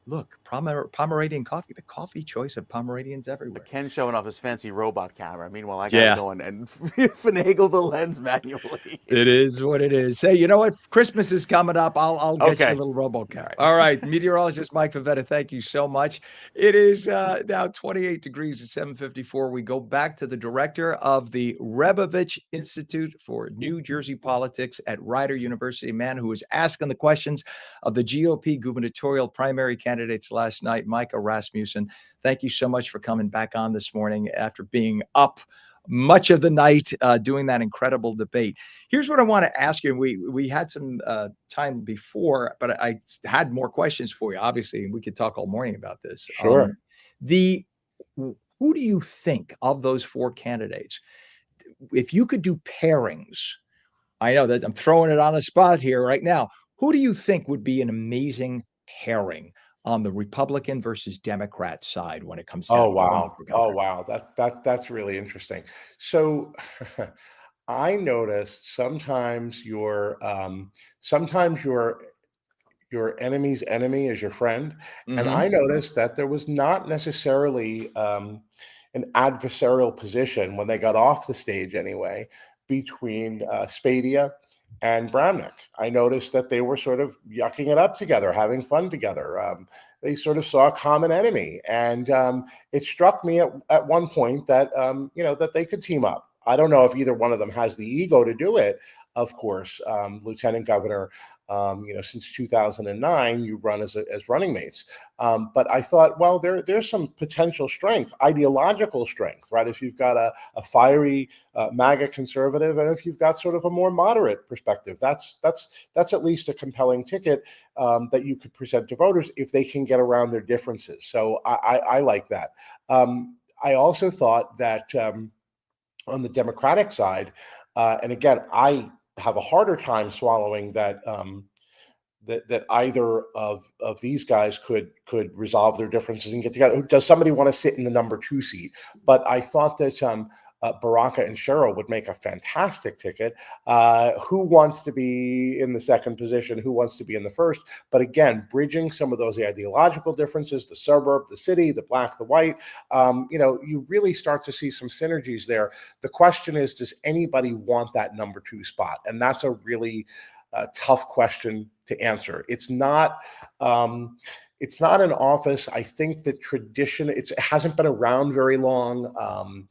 Look, Pomeranian coffee, the coffee choice of Pomeranians everywhere. Ken showing off his fancy robot camera. Meanwhile, I gotta Yeah. go and finagle the lens manually. It is what it is. Hey, you know what? Christmas is coming up. I'll get you a Okay. little All RoboCap. right. All right, meteorologist Mike Pavetta, thank you so much. It is now 28 degrees at 7:54. We go back to the director of the Rebovich Institute for New Jersey Politics at Rider University, a man who was asking the questions of the GOP gubernatorial primary candidates last night, Micah Rasmussen. Thank you so much for coming back on this morning after being up much of the night doing that incredible debate. Here's what I want to ask you. And we had some time before, but I had more questions for you, obviously, and we could talk all morning about this. Sure. The Who do you think of those four candidates, if you could do pairings? I know that I'm throwing it on the spot here right now. Who do you think would be an amazing pairing on the Republican versus Democrat side when it comes down Oh to running wow. for Oh governor? wow. That's really interesting. So I noticed sometimes your enemy's enemy is your friend. And Hmm. I noticed that there was not necessarily an adversarial position when they got off the stage anyway between Spadia and Bramnick. I noticed that they were sort of yucking it up together, having fun together. They sort of saw a common enemy, and it struck me at one point that that they could team up. I don't know if either one of them has the ego to do it. Of course, Lieutenant Governor, since 2009, you run as running mates. But I thought, well, there's some potential strength, ideological strength, right? If you've got a fiery MAGA conservative, and if you've got sort of a more moderate perspective, that's at least a compelling ticket that you could present to voters if they can get around their differences. So I like that. I also thought that on the Democratic side, and again, I have a harder time swallowing that. That either of these guys could resolve their differences and get together. Does somebody want to sit in the number 2 seat? But I thought that Baraka and Cheryl would make a fantastic ticket. Who wants to be in the second position? Who wants to be in the first? But again, bridging some of those ideological differences, the suburb, the city, the black, the white, you really start to see some synergies there. The question is, does anybody want that number 2 spot? And that's a really tough question to answer. It's not. It's not an office. I think that it hasn't been around very long.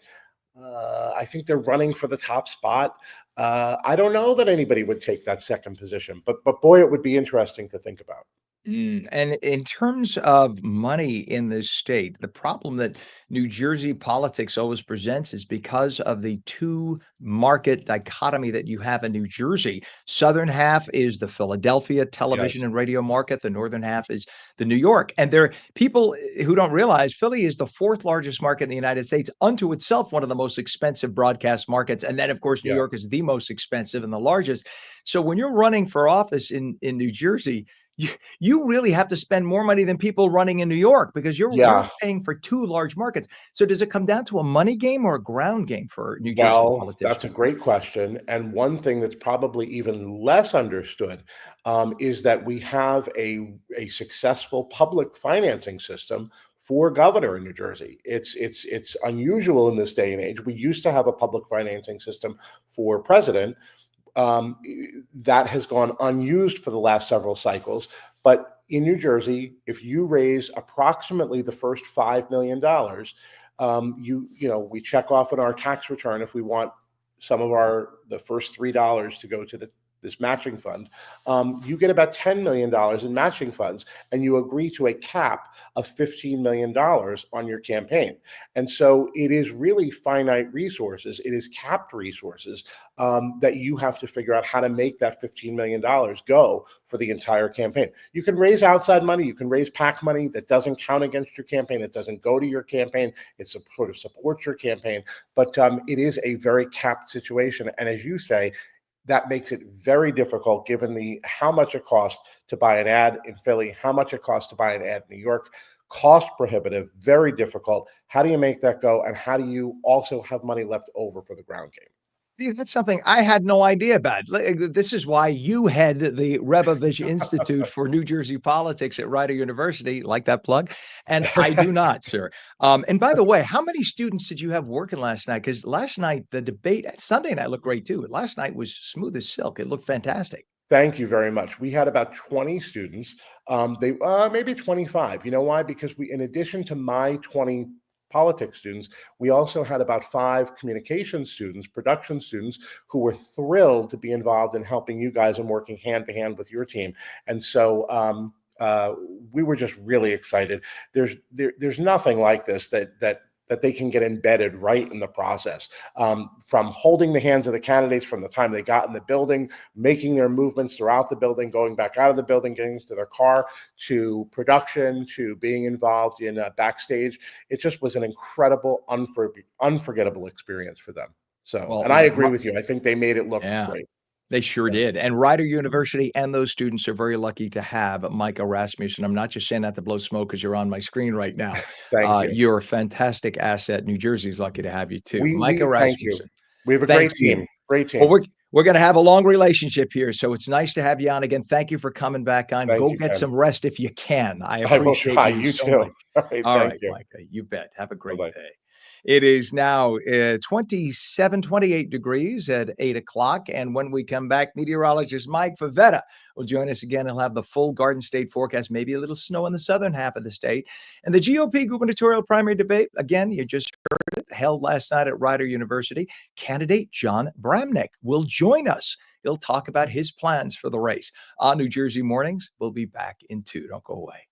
I think they're running for the top spot. I don't know that anybody would take that second position, but boy, it would be interesting to think about. And in terms of money in this state, the problem that New Jersey politics always presents is because of the two market dichotomy that you have in New Jersey. Southern half is the Philadelphia television Yes. and radio market, the northern half is the New York. And there are people who don't realize Philly is the fourth largest market in the United States, unto itself, one of the most expensive broadcast markets. And then, of course, New Yeah. York is the most expensive and the largest. So when you're running for office in New Jersey, you really have to spend more money than people running in New York because you're Yeah. paying for two large markets. So does it come down to a money game or a ground game for New Jersey Well, that's a politicians? great question. And one thing that's probably even less understood is that we have a successful public financing system for governor in New Jersey. It's unusual in this day and age. We used to have a public financing system for president um, that has gone unused for the last several cycles. But in New Jersey, if you raise approximately the first $5 million, we check off in our tax return if we want the first $3 to go to this matching fund. You get about $10 million in matching funds, and you agree to a cap of $15 million on your campaign. And so it is really finite resources. It is capped resources that you have to figure out how to make that $15 million go for the entire campaign. You can raise outside money. You can raise PAC money that doesn't count against your campaign. It doesn't go to your campaign. It sort of supports your campaign. But it is a very capped situation. And as you say, that makes it very difficult given how much it costs to buy an ad in Philly, how much it costs to buy an ad in New York. Cost prohibitive, very difficult. How do you make that go? And how do you also have money left over for the ground game? See, that's something I had no idea about. This is why you head the Rebovich Institute for New Jersey Politics at Rider University, like that plug, and I do not, sir. And by the way, how many students did you have working last night? Because last night the debate, Sunday night looked great too. Last night was smooth as silk. It looked fantastic. Thank you very much. We had about 20 students. They maybe 25. You know why? Because we, in addition to my 20 politics students, we also had about 5 communication students, production students, who were thrilled to be involved in helping you guys and working hand to hand with your team. And so we were just really excited. There's nothing like this that they can get embedded right in the process, from holding the hands of the candidates from the time they got in the building, making their movements throughout the building, going back out of the building, getting to their car, to production, to being involved in backstage. It just was an incredible, unforgettable experience for them. So, Well, and I agree with you. I think they made it look yeah. great. They sure did. And Rider University and those students are very lucky to have Micah Rasmussen. I'm not just saying that to blow smoke because you're on my screen right now. Thank you. You're a fantastic asset. New Jersey's lucky to have you too. We Micah thank you. Rasmussen. We have a Thank great you. team. Great Well, team. we're going to have a long relationship here, so it's nice to have you on again. Thank you for coming back on. Thank Go you, get Ken. some rest if you can. I I will appreciate try. you You so too. much. All right. All Thank right, you. Micah, you bet. Have a great Bye-bye. day. It is now 28 degrees at 8 o'clock. And when we come back, meteorologist Mike Favetta will join us again. He'll have the full Garden State forecast, maybe a little snow in the southern half of the state. And the GOP gubernatorial primary debate, again, you just heard it, held last night at Rider University. Candidate John Bramnick will join us. He'll talk about his plans for the race. On New Jersey Mornings, we'll be back in 2. Don't go away.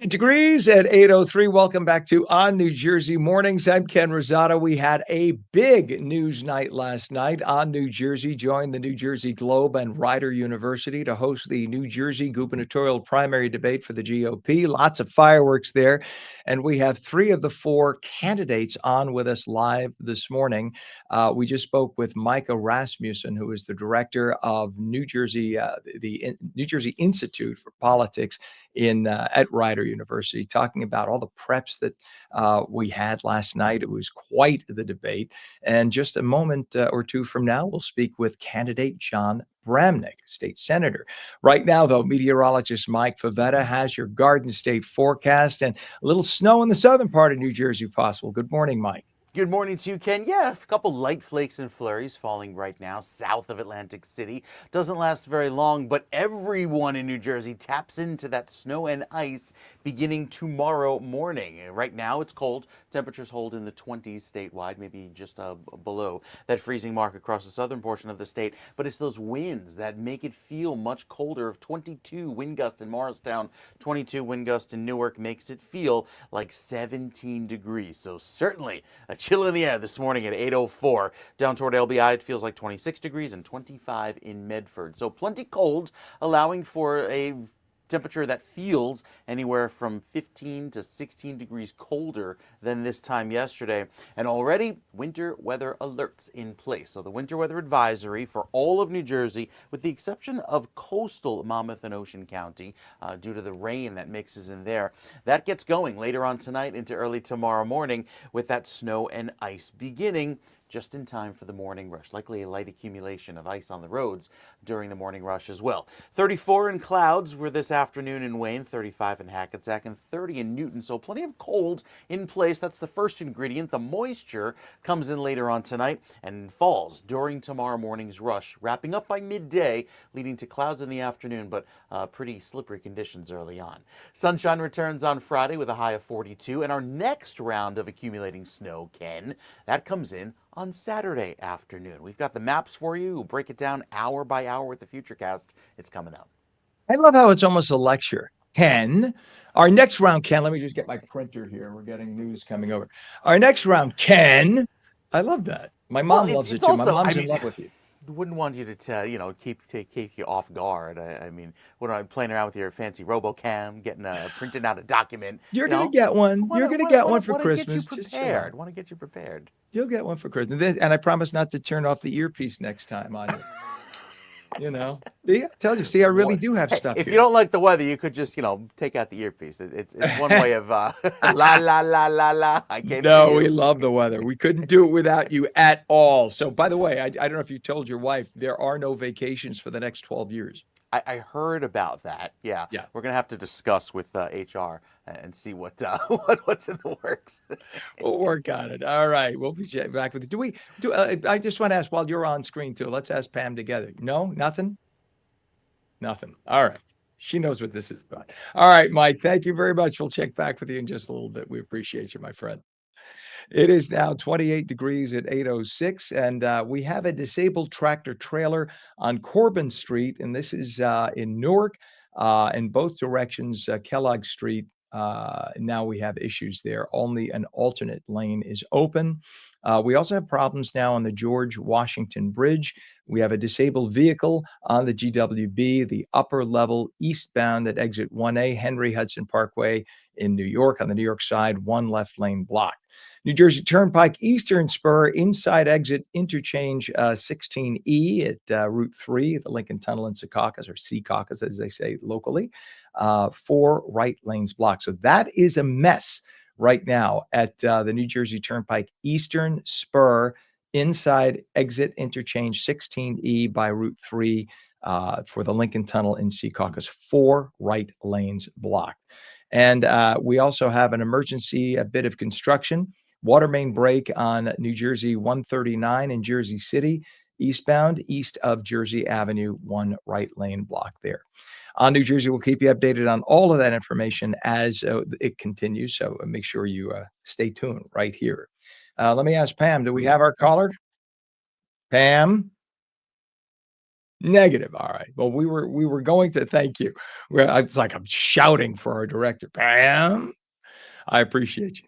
Degrees at 8:03. Welcome back to On New Jersey Mornings. I'm Ken Rosado. We had a big news night last night. On New Jersey joined the New Jersey Globe and Rider University to host the New Jersey gubernatorial primary debate for the GOP. Lots of fireworks there. And we have 3 of the 4 candidates on with us live this morning. We just spoke with Micah Rasmussen, who is the director of New Jersey, New Jersey Institute for Politics at Rider University. University, talking about all the preps that we had last night. It was quite the debate. And just a moment or two from now, we'll speak with candidate John Bramnick, state senator. Right now, though, meteorologist Mike Favetta has your Garden State forecast and a little snow in the southern part of New Jersey possible. Good morning, Mike. Good morning to you, Ken. Yeah, a couple light flakes and flurries falling right now south of Atlantic City. Doesn't last very long, but everyone in New Jersey taps into that snow and ice beginning tomorrow morning. Right now it's cold. Temperatures hold in the 20s statewide, maybe just below that freezing mark across the southern portion of the state. But it's those winds that make it feel much colder. 22 wind gust in Morristown, 22 wind gust in Newark makes it feel like 17 degrees. So certainly a chill in the air this morning at 8:04. Down toward LBI, it feels like 26 degrees and 25 in Medford. So plenty cold, allowing for a temperature that feels anywhere from 15 to 16 degrees colder than this time yesterday. And already winter weather alerts in place. So the winter weather advisory for all of New Jersey, with the exception of coastal Monmouth and Ocean County, due to the rain that mixes in there, that gets going later on tonight into early tomorrow morning, with that snow and ice beginning just in time for the morning rush. Likely a light accumulation of ice on the roads during the morning rush as well. 34 in Clouds were this afternoon in Wayne, 35 in Hackensack, and 30 in Newton. So plenty of cold in place. That's the first ingredient. The moisture comes in later on tonight and falls during tomorrow morning's rush, wrapping up by midday, leading to clouds in the afternoon, but pretty slippery conditions early on. Sunshine returns on Friday with a high of 42, and our next round of accumulating snow, Ken, that comes in on Saturday afternoon. We've got the maps for you. We'll break it down hour by hour with the Futurecast. It's coming up. I love how it's almost a lecture. Ken, our next round, Ken, let me just get my printer here. We're getting news coming over. Our next round, Ken. I love that. My mom loves it too. My mom's in love with you. Wouldn't want you to tell, keep you off guard. I mean, what am I playing around with your fancy RoboCam, printing out a document? You're gonna get one. You're gonna get one for Christmas. Get you prepared. Want to get you prepared. You'll get one for Christmas, and I promise not to turn off the earpiece next time on you. See, I told you. See, I really do have stuff. If here. You don't like the weather, you could just, take out the earpiece. It's one way of la la la la la. No, we love the weather. We couldn't do it without you at all. So, by the way, I don't know if you told your wife, there are no vacations for the next 12 years. I heard about that. Yeah. We're gonna have to discuss with HR and see what's in the works. We'll work on it. All right, we'll be back with you. I just want to ask while you're on screen too. Let's ask Pam together. No, nothing. All right. She knows what this is about. All right, Mike. Thank you very much. We'll check back with you in just a little bit. We appreciate you, my friend. It is now 28 degrees at 8:06, and we have a disabled tractor trailer on Corbin Street, and this is in Newark, in both directions, Kellogg Street. Now we have issues there. Only an alternate lane is open. We also have problems now on the George Washington Bridge. We have a disabled vehicle on the GWB, the upper level eastbound at exit 1A, Henry Hudson Parkway in New York. On the New York side, one left lane blocked. New Jersey Turnpike Eastern Spur inside exit interchange 16E at Route 3, the Lincoln Tunnel in Secaucus, or Secaucus as they say locally, 4 right lanes blocked. So that is a mess right now at the New Jersey Turnpike Eastern Spur inside exit interchange 16E by Route 3 for the Lincoln Tunnel in Secaucus, 4 right lanes blocked. And we also have an emergency, a bit of construction. Water main break on New Jersey 139 in Jersey City, eastbound, east of Jersey Avenue, 1 right lane block there. On New Jersey, we'll keep you updated on all of that information as it continues. So make sure you stay tuned right here. Let me ask Pam, do we have our caller? Pam? Negative. All right. Well, we were going to thank you. It's like I'm shouting for our director. Pam, I appreciate you.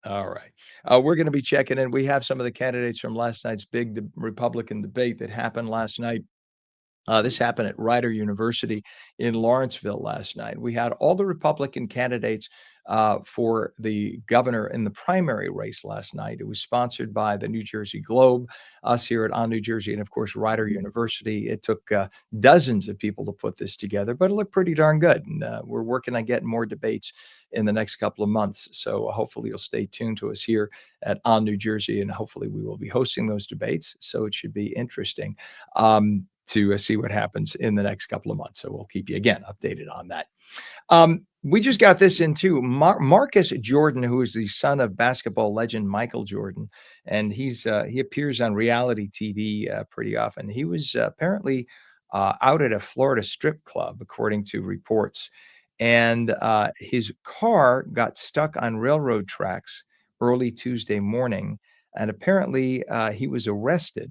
All right. We're going to be checking in. We have some of the candidates from last night's big Republican debate that happened last night. This happened at Rider University in Lawrenceville last night. We had all the Republican candidates for the governor in the primary race last night. It was sponsored by the New Jersey Globe, us here at On New Jersey, and of course, Rider University. It took dozens of people to put this together, but it looked pretty darn good. And we're working on getting more debates in the next couple of months. So hopefully you'll stay tuned to us here at On New Jersey, and hopefully we will be hosting those debates. So it should be interesting to see what happens in the next couple of months. So we'll keep you again updated on that. We just got this in too. Marcus Jordan, who is the son of basketball legend Michael Jordan, and he appears on reality TV pretty often. He was apparently out at a Florida strip club, according to reports, and his car got stuck on railroad tracks early Tuesday morning, and apparently he was arrested.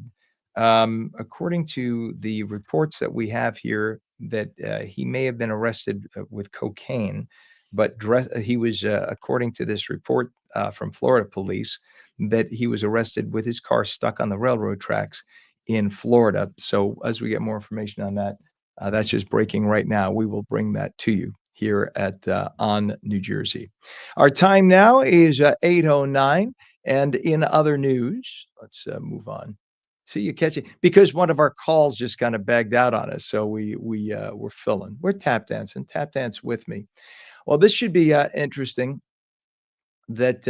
According to the reports that we have here, that he may have been arrested with cocaine, but he was, according to this report from Florida police, that he was arrested with his car stuck on the railroad tracks in Florida. So as we get more information on that, that's just breaking right now. We will bring that to you here at On New Jersey. Our time now is 8:09, and in other news, let's move on. See, you catch it because one of our calls just kind of bagged out on us, so we're filling. We're tap dancing, tap dance with me. Well, this should be interesting. That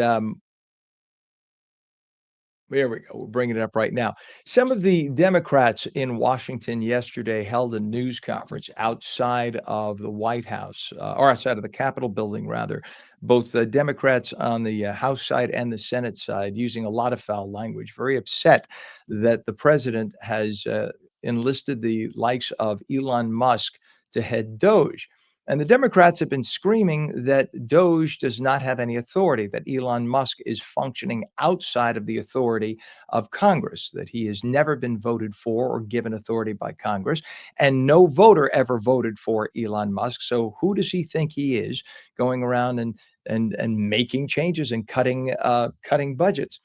There we go. We're bringing it up right now. Some of the Democrats in Washington yesterday held a news conference outside of the White House, or outside of the Capitol building, rather. Both the Democrats on the House side and the Senate side using a lot of foul language, very upset that the president has enlisted the likes of Elon Musk to head Doge. And the Democrats have been screaming that Doge does not have any authority, that Elon Musk is functioning outside of the authority of Congress, that he has never been voted for or given authority by Congress, and no voter ever voted for Elon Musk. So who does he think he is going around and making changes and cutting budgets?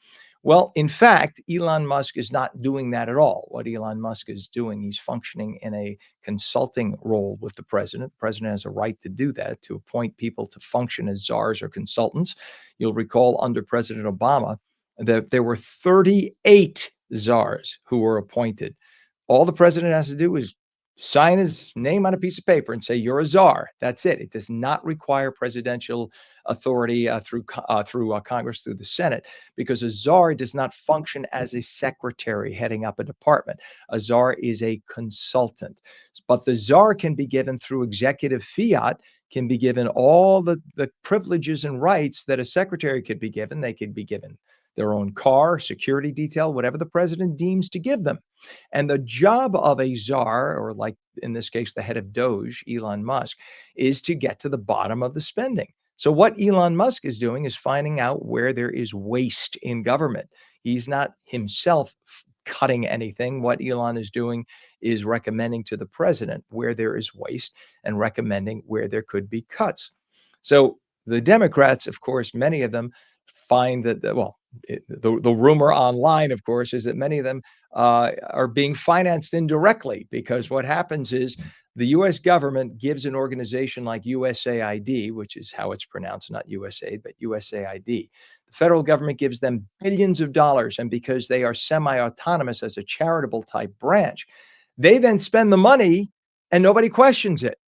Well, in fact, Elon Musk is not doing that at all. What Elon Musk is doing, he's functioning in a consulting role with the president. The president has a right to do that, to appoint people to function as czars or consultants. You'll recall under President Obama that there were 38 czars who were appointed. All the president has to do is sign his name on a piece of paper and say, "You're a czar." That's it. It does not require presidential authority through Congress, through the Senate, because a czar does not function as a secretary heading up a department. A czar is a consultant. But the czar can be given through executive fiat, can be given all the privileges and rights that a secretary could be given. They could be given their own car, security detail, whatever the president deems to give them. And the job of a czar, or like in this case, the head of Doge, Elon Musk, is to get to the bottom of the spending. So what Elon Musk is doing is finding out where there is waste in government. He's not himself cutting anything. What Elon is doing is recommending to the president where there is waste and recommending where there could be cuts. So the Democrats, of course, many of them find that, the rumor online, of course, is that many of them are being financed indirectly, because what happens is the U.S. government gives an organization like USAID, which is how it's pronounced, not USAID, but USAID. The federal government gives them billions of dollars, and because they are semi-autonomous as a charitable type branch, they then spend the money and nobody questions it.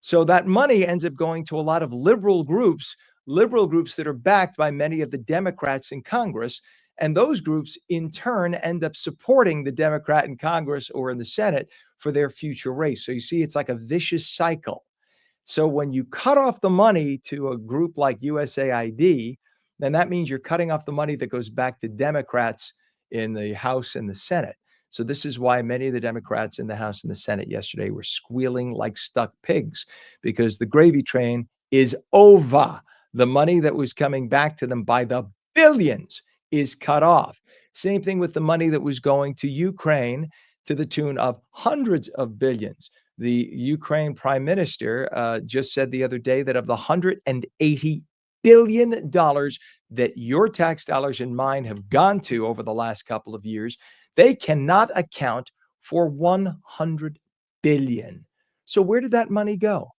So that money ends up going to a lot of liberal groups that are backed by many of the Democrats in Congress. And those groups, in turn, end up supporting the Democrat in Congress or in the Senate for their future race. So you see, it's like a vicious cycle. So when you cut off the money to a group like USAID, then that means you're cutting off the money that goes back to Democrats in the House and the Senate. So this is why many of the Democrats in the House and the Senate yesterday were squealing like stuck pigs, because the gravy train is over. The money that was coming back to them by the billions is cut off. Same thing with the money that was going to Ukraine to the tune of hundreds of billions. The Ukraine prime minister just said the other day that of the $180 billion that your tax dollars and mine have gone to over the last couple of years, they cannot account for 100 billion. So where did that money go?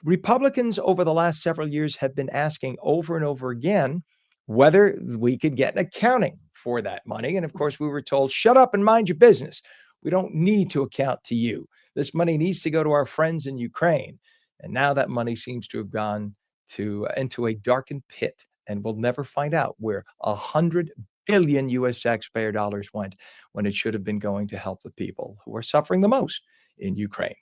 Republicans over the last several years have been asking over and over again whether we could get an accounting for that money. And of course, we were told, shut up and mind your business. We don't need to account to you. This money needs to go to our friends in Ukraine. And now that money seems to have gone into a darkened pit, and we'll never find out where 100 billion US taxpayer dollars went when it should have been going to help the people who are suffering the most in Ukraine.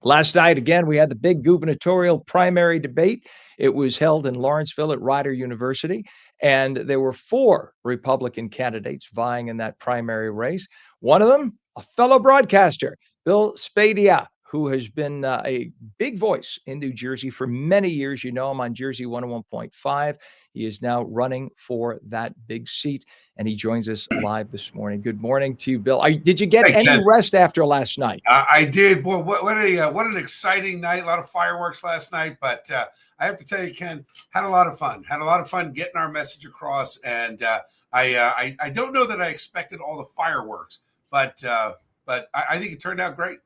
Last night, again, we had the big gubernatorial primary debate. It was held in Lawrenceville at Rider University, and there were 4 Republican candidates vying in that primary race. One of them, a fellow broadcaster, Bill Spadea, who has been a big voice in New Jersey for many years. You know him on Jersey 101.5. He is now running for that big seat, and he joins us live this morning. Good morning to you, Bill. Did you get any Ken. rest after last night? I did. Boy, what an exciting night. A lot of fireworks last night. But I have to tell you, Ken, had a lot of fun. Had a lot of fun getting our message across. And I don't know that I expected all the fireworks, but I think it turned out great.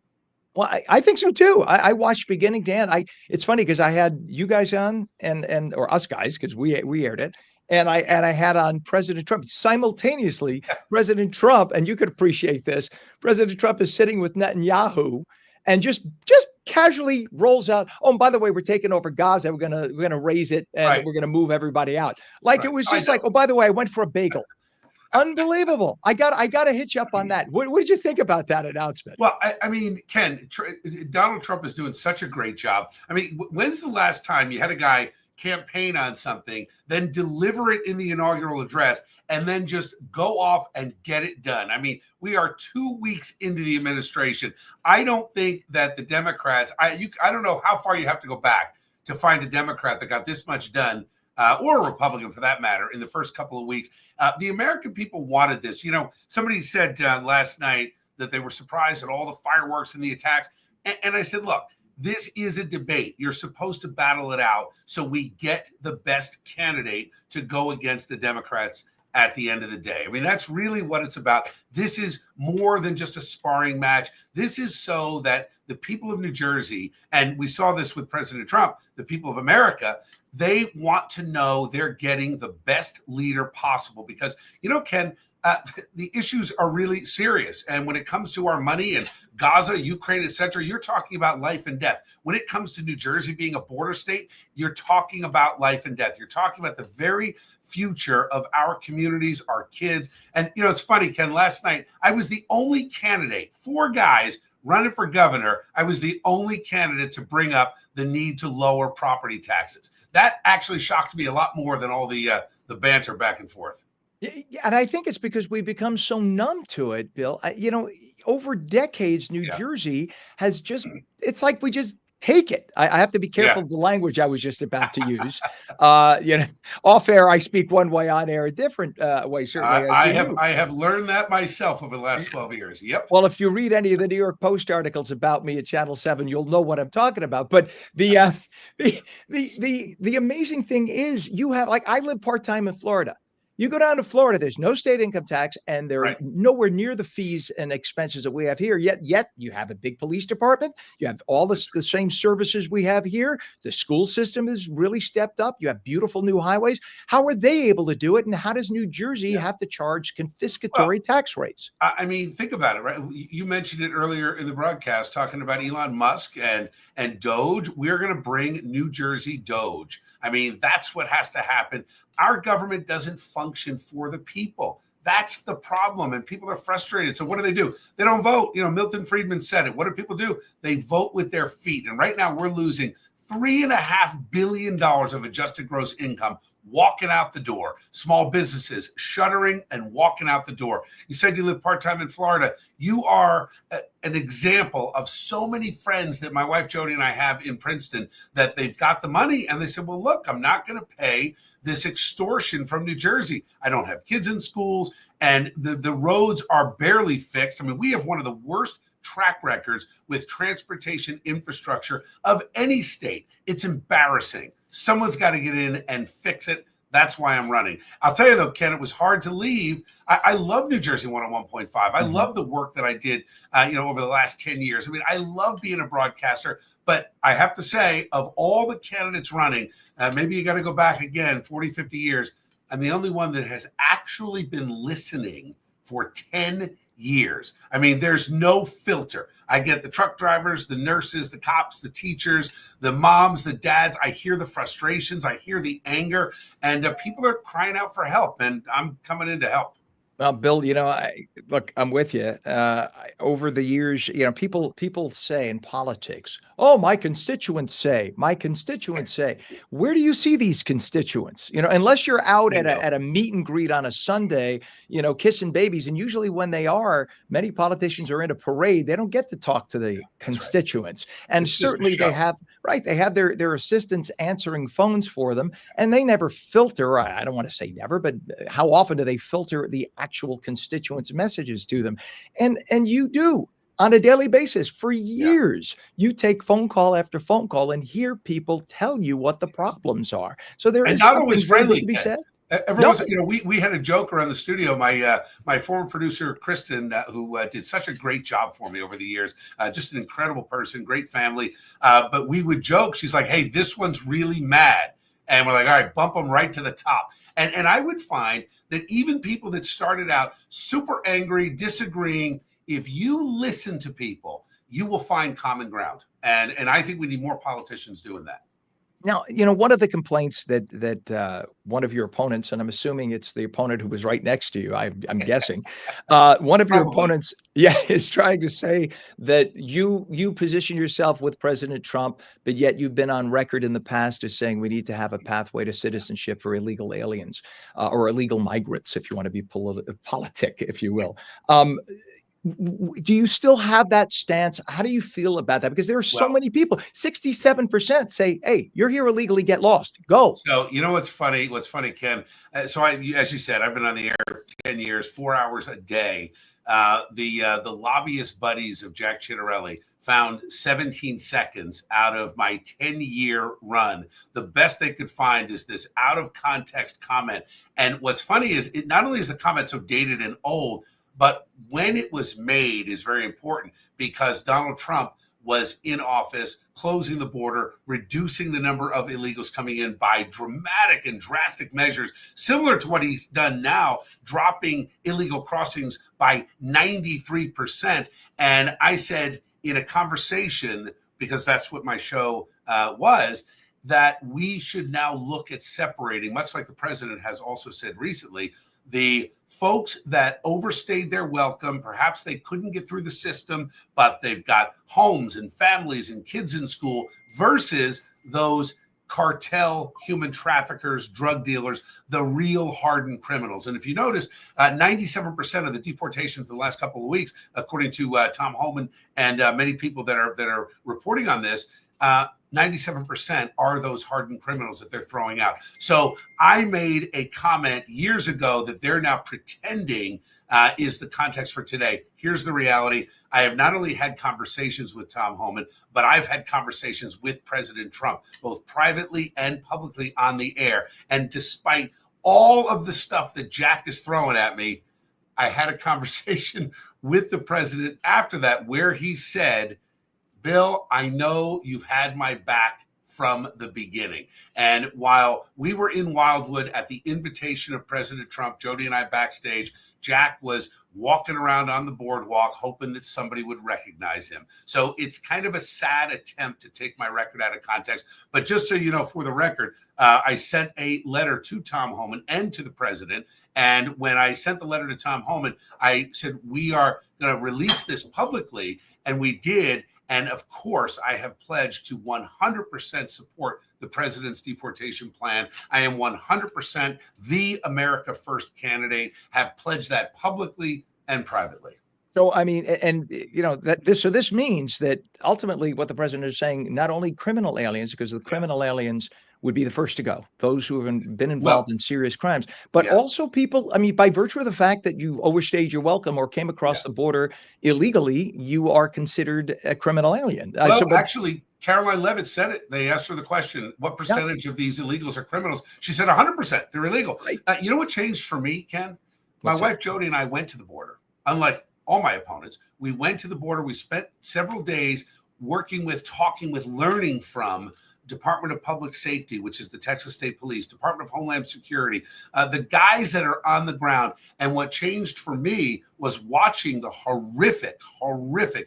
Well, I think so too. I watched beginning to end. It's funny because I had you guys on and or us guys, because we aired it, and I had on President Trump simultaneously. President Trump, and you could appreciate this. President Trump is sitting with Netanyahu, and just casually rolls out. Oh, and by the way, we're taking over Gaza. We're gonna raise it, and Right. we're gonna move everybody out. Like Right. it was I just know. like, oh, by the way, I went for a bagel. Unbelievable. I got to hit you up on that. What did you think about that announcement? Well, I mean, Ken, Donald Trump is doing such a great job. I mean, when's the last time you had a guy campaign on something, then deliver it in the inaugural address, and then just go off and get it done? I mean, we are 2 weeks into the administration. I don't think that the Democrats, I don't know how far you have to go back to find a Democrat that got this much done, or a Republican for that matter, in the first couple of weeks. The American people wanted this. You know, somebody said last night that they were surprised at all the fireworks and the attacks. And I said, look, this is a debate. You're supposed to battle it out so we get the best candidate to go against the Democrats at the end of the day. I mean, that's really what it's about. This is more than just a sparring match. This is so that the people of New Jersey, and we saw this with President Trump, the people of America, they want to know they're getting the best leader possible because, you know, Ken, the issues are really serious. And when it comes to our money and Gaza, Ukraine, et cetera, you're talking about life and death. When it comes to New Jersey being a border state, you're talking about life and death. You're talking about the very future of our communities, our kids. And, you know, it's funny, Ken, last night, I was the only candidate, 4 guys running for governor. I was the only candidate to bring up the need to lower property taxes. That actually shocked me a lot more than all the banter back and forth. Yeah, and I think it's because we've become so numb to it, Bill. Over decades, New Yeah. Jersey has just, it's like we just take it. I have to be careful of the language I was just about to use. Off air, I speak one way, on air, a different way, certainly. I have learned that myself over the last 12 years. Yep. Well, if you read any of the New York Post articles about me at Channel 7, you'll know what I'm talking about. But the amazing thing is you have, like, I live part-time in Florida. You go down to Florida, there's no state income tax, and they're Right. nowhere near the fees and expenses that we have here. Yet you have a big police department. You have all the same services we have here. The school system is really stepped up. You have beautiful new highways. How are they able to do it? And how does New Jersey have to charge confiscatory tax rates? I mean, think about it, right? You mentioned it earlier in the broadcast, talking about Elon Musk and Doge. We're going to bring New Jersey Doge. I mean, that's what has to happen. Our government doesn't function for the people. That's the problem. And people are frustrated. So what do? They don't vote. You know, Milton Friedman said it. What do people do? They vote with their feet. And right now we're losing $3.5 billion of adjusted gross income walking out the door. Small businesses shuttering and walking out the door. You said you live part-time in Florida. You are an example of so many friends that my wife Jody and I have in Princeton that they've got the money and they said, well, look, I'm not going to pay this extortion from New Jersey. I don't have kids in schools and the roads are barely fixed. I mean, we have one of the worst track records with transportation infrastructure of any state. It's embarrassing. Someone's got to get in and fix it. That's why I'm running. I'll tell you though, Ken, it was hard to leave. I love New Jersey 101.5. I love the work that I did, over the last 10 years. I mean, I love being a broadcaster, But I have to say, of all the candidates running, maybe you got to go back again 40, 50 years. I'm the only one that has actually been listening for 10 years. I mean, there's no filter. I get the truck drivers, the nurses, the cops, the teachers, the moms, the dads. I hear the frustrations. I hear the anger, and people are crying out for help, and I'm coming in to help. Well, Bill, look, I'm with you. Over the years, people say in politics, "Oh, my constituents say, my constituents say." Where do you see these constituents? Unless you're out at Bingo. a meet and greet on a Sunday, kissing babies, and usually when they are, many politicians are in a parade. They don't get to talk to the That's right. constituents, and It's just a certainly they show. have they have their assistants answering phones for them, and they never filter. I don't want to say never, but how often do they filter the actual constituents' messages to them? And you do on a daily basis for Yeah. years. You take phone call after phone call and hear people tell you what the problems are. So there And is not always something very good friendly, to be Ken. said. Every No, once, we had a joke around the studio. My former producer Kristen, who did such a great job for me over the years, just an incredible person, great family. But we would joke. She's like, "Hey, this one's really mad," and we're like, "All right, bump them right to the top." And I would find that even people that started out super angry, disagreeing, if you listen to people, you will find common ground. And I think we need more politicians doing that. now, one of the complaints that one of your opponents, and I'm assuming it's the opponent who was right next to you, I'm guessing, one of your Probably. opponents, yeah, is trying to say that you position yourself with President Trump, but yet you've been on record in the past as saying we need to have a pathway to citizenship for illegal aliens or illegal migrants, if you want to be politic, if you will. Um, do you still have that stance? How do you feel about that? Because there are so Well, many people, 67% say, "Hey, you're here illegally, get lost, go." so you know what's funny? What's funny, Ken? As you said, I've been on the air 10 years, 4 hours a day. The lobbyist buddies of Jack Ciattarelli found 17 seconds out of my 10-year run. The best they could find is this out of context comment. And what's funny is it not only is the comment so dated and old, but when it was made is very important because Donald Trump was in office, closing the border, reducing the number of illegals coming in by dramatic and drastic measures, similar to what he's done now, dropping illegal crossings by 93%. And I said in a conversation, because that's what my show was, that we should now look at separating, much like the president has also said recently, the folks that overstayed their welcome, perhaps they couldn't get through the system, but they've got homes and families and kids in school, versus those cartel human traffickers, drug dealers, the real hardened criminals. And if you notice, 97% of the deportations in the last couple of weeks, according to Tom Homan and many people that are reporting on this, 97% are those hardened criminals that they're throwing out. So I made a comment years ago that they're now pretending is the context for today. Here's the reality. I have not only had conversations with Tom Homan, but I've had conversations with President Trump, both privately and publicly on the air. And despite all of the stuff that Jack is throwing at me, I had a conversation with the president after that where he said, "Bill, I know you've had my back from the beginning." And while we were in Wildwood at the invitation of President Trump, Jody and I backstage, Jack was walking around on the boardwalk hoping that somebody would recognize him. So it's kind of a sad attempt to take my record out of context. But just so you know, for the record, I sent a letter to Tom Homan and to the president. And when I sent the letter to Tom Homan, I said, we are going to release this publicly. And we did. And of course, I have pledged to 100% support the president's deportation plan. I am 100% the America First candidate, have pledged that publicly and privately. So, I mean, so this means that ultimately what the president is saying, not only criminal aliens, because the criminal aliens would be the first to go, those who have been involved in serious crimes, but Yeah. also people, I mean, by virtue of the fact that you overstayed your welcome or came across the border illegally, you are considered a criminal alien. Actually, Caroline Levitt said it. They asked her the question, what percentage of these illegals are criminals? She said 100%. They're illegal. Right. You know what changed for me, Ken? My What's wife, Jody, and I went to the border. Unlike all my opponents, we went to the border. We spent several days working with, talking with, learning from Department of Public Safety, which is the Texas State Police, Department of Homeland Security, the guys that are on the ground. And what changed for me was watching the horrific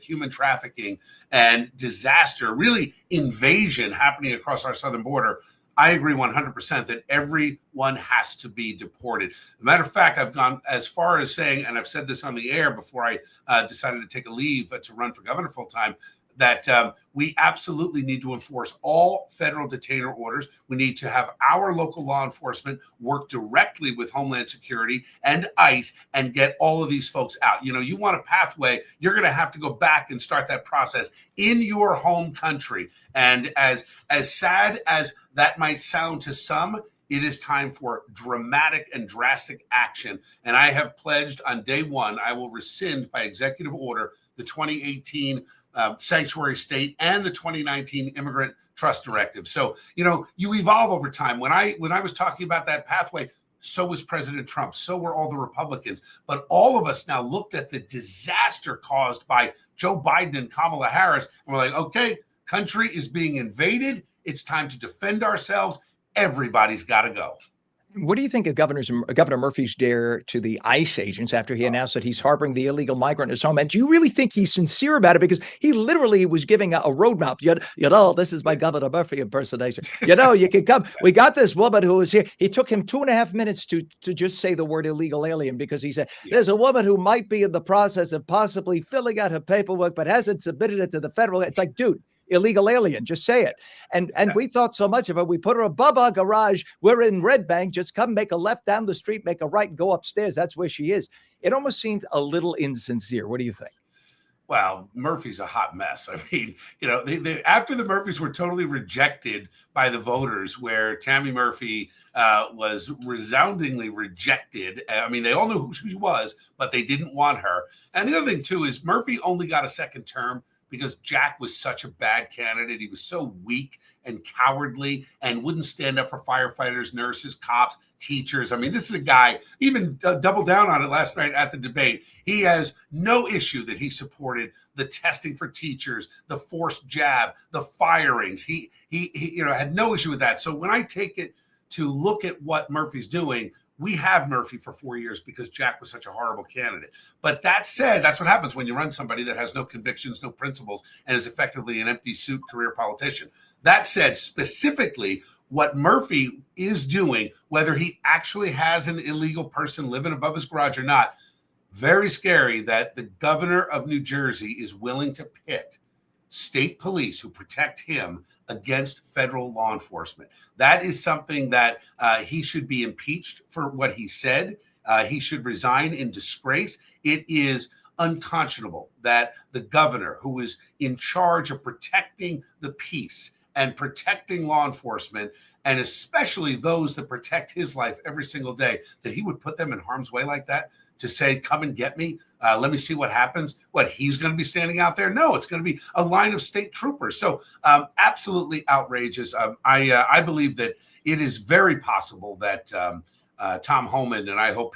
human trafficking and disaster, really invasion happening across our southern border. I agree 100% that everyone has to be deported. As a matter of fact, I've gone as far as saying, and I've said this on the air before I decided to take a leave to run for governor full time, that we absolutely need to enforce all federal detainer orders. We need to have our local law enforcement work directly with Homeland Security and ICE and get all of these folks out. You know, you want a pathway, you're going to have to go back and start that process in your home country. And as sad as that might sound to some, it is time for dramatic and drastic action. And I have pledged on day one, I will rescind by executive order the 2018 sanctuary state and the 2019 immigrant trust directive. So, you know, you evolve over time. When I was talking about that pathway, so was President Trump. So were all the Republicans. But all of us now looked at the disaster caused by Joe Biden and Kamala Harris. And we're like, okay, country is being invaded. It's time to defend ourselves. Everybody's got to go. What do you think of Governor Murphy's dare to the ICE agents after he announced that he's harboring the illegal migrant in his home? And do you really think he's sincere about it? Because he literally was giving a roadmap. You know, this is my Governor Murphy impersonation. You know, you can come. We got this woman who was here. He took him 2.5 minutes to just say the word illegal alien, because he said, there's a woman who might be in the process of possibly filling out her paperwork, but hasn't submitted it to the federal. It's like, dude, illegal alien, just say it. And we thought so much of it. We put her above our garage. We're in Red Bank. Just come, make a left down the street, make a right, and go upstairs. That's where she is. It almost seemed a little insincere. What do you think? Well, Murphy's a hot mess. I mean, you know, after the Murphys were totally rejected by the voters, where Tammy Murphy was resoundingly rejected. I mean, they all knew who she was, but they didn't want her. And the other thing, too, is Murphy only got a second term because Jack was such a bad candidate. He was so weak and cowardly and wouldn't stand up for firefighters, nurses, cops, teachers. I mean, this is a guy, even doubled down on it last night at the debate. He has no issue that he supported the testing for teachers, the forced jab, the firings. He you know, had no issue with that. So when I take it to look at what Murphy's doing, we have Murphy for 4 years because Jack was such a horrible candidate. But that said, that's what happens when you run somebody that has no convictions, no principles, and is effectively an empty suit career politician. That said, specifically, what Murphy is doing, whether he actually has an illegal person living above his garage or not, very scary that the governor of New Jersey is willing to pit state police who protect him against federal law enforcement. That is something that he should be impeached for what he said. He should resign in disgrace. It is unconscionable that the governor, who is in charge of protecting the peace and protecting law enforcement, and especially those that protect his life every single day, that he would put them in harm's way like that to say, come and get me. Let me see what happens. What, he's going to be standing out there? No, it's going to be a line of state troopers. So absolutely outrageous. I believe that it is very possible that Tom Homan, and I hope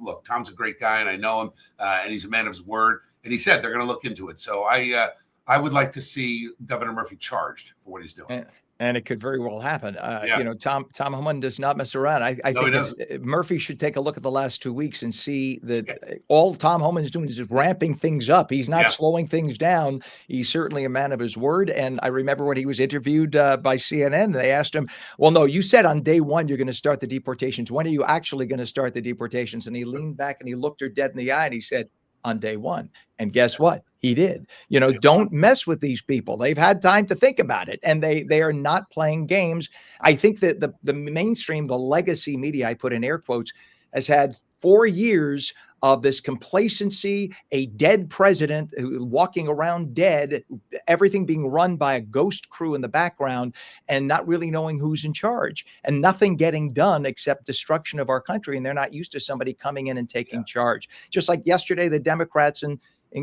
look, Tom's a great guy and I know him and he's a man of his word. And he said they're going to look into it. So I would like to see Governor Murphy charged for what he's doing. And it could very well happen. You know, Tom Homan does not mess around. I think Murphy should take a look at the last 2 weeks and see that all Tom Homan is doing is just ramping things up. He's not slowing things down. He's certainly a man of his word. And I remember when he was interviewed by CNN, they asked him, well, no, you said on day one you're going to start the deportations. When are you actually going to start the deportations? And he leaned back and he looked her dead in the eye and he said, on day one. And guess what? He did. You know, don't mess with these people. They've had time to think about it, and they are not playing games. I think that the mainstream, the legacy media, I put in air quotes, has had 4 years of this complacency, a dead president walking around dead, everything being run by a ghost crew in the background, and not really knowing who's in charge, and nothing getting done except destruction of our country. And they're not used to somebody coming in and taking charge. Just like yesterday, the Democrats in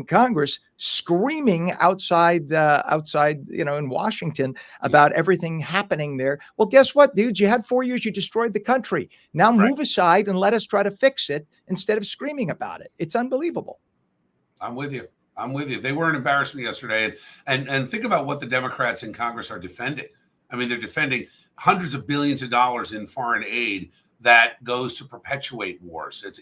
Congress screaming outside, you know, in Washington about everything happening there. Well, guess what, dudes? You had 4 years. You destroyed the country. Now move aside and let us try to fix it instead of screaming about it. It's unbelievable. I'm with you. I'm with you. They were an embarrassment yesterday, and think about what the Democrats in Congress are defending. I mean, they're defending hundreds of billions of dollars in foreign aid that goes to perpetuate wars. It's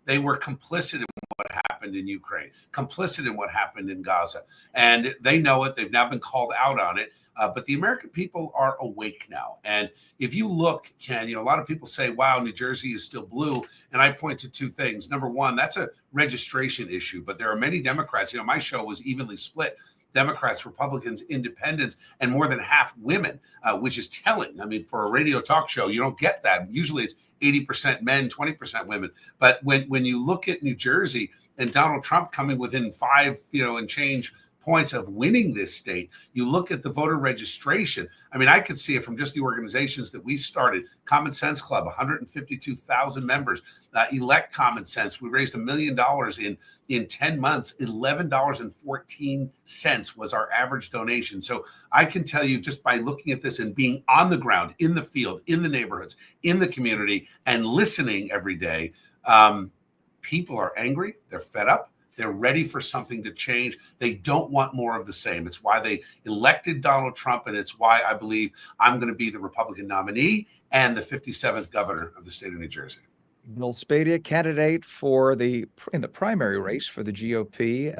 they were complicit in what happened in Ukraine, complicit in what happened in Gaza, and they know it. They've now been called out on it. But the American people are awake now. And if you look, Ken, a lot of people say, wow, New Jersey is still blue. And I point to two things. Number one, that's a registration issue. But there are many Democrats. My show was evenly split. Democrats, Republicans, independents, and more than half women, which is telling. I mean, for a radio talk show, you don't get that. Usually it's 80% men, 20% women. But when you look at New Jersey and Donald Trump coming within 5, and change points of winning this state, you look at the voter registration. I mean, I could see it from just the organizations that we started. Common Sense Club, 152,000 members. Elect Common Sense. We raised $1 million in 10 months. $11.14 was our average donation. So I can tell you, just by looking at this and being on the ground, in the field, in the neighborhoods, in the community, and listening every day, people are angry. They're fed up. They're ready for something to change. They don't want more of the same. It's why they elected Donald Trump, and it's why I believe I'm going to be the Republican nominee and the 57th governor of the state of New Jersey. Bill Spadea, candidate in the primary race for the GOP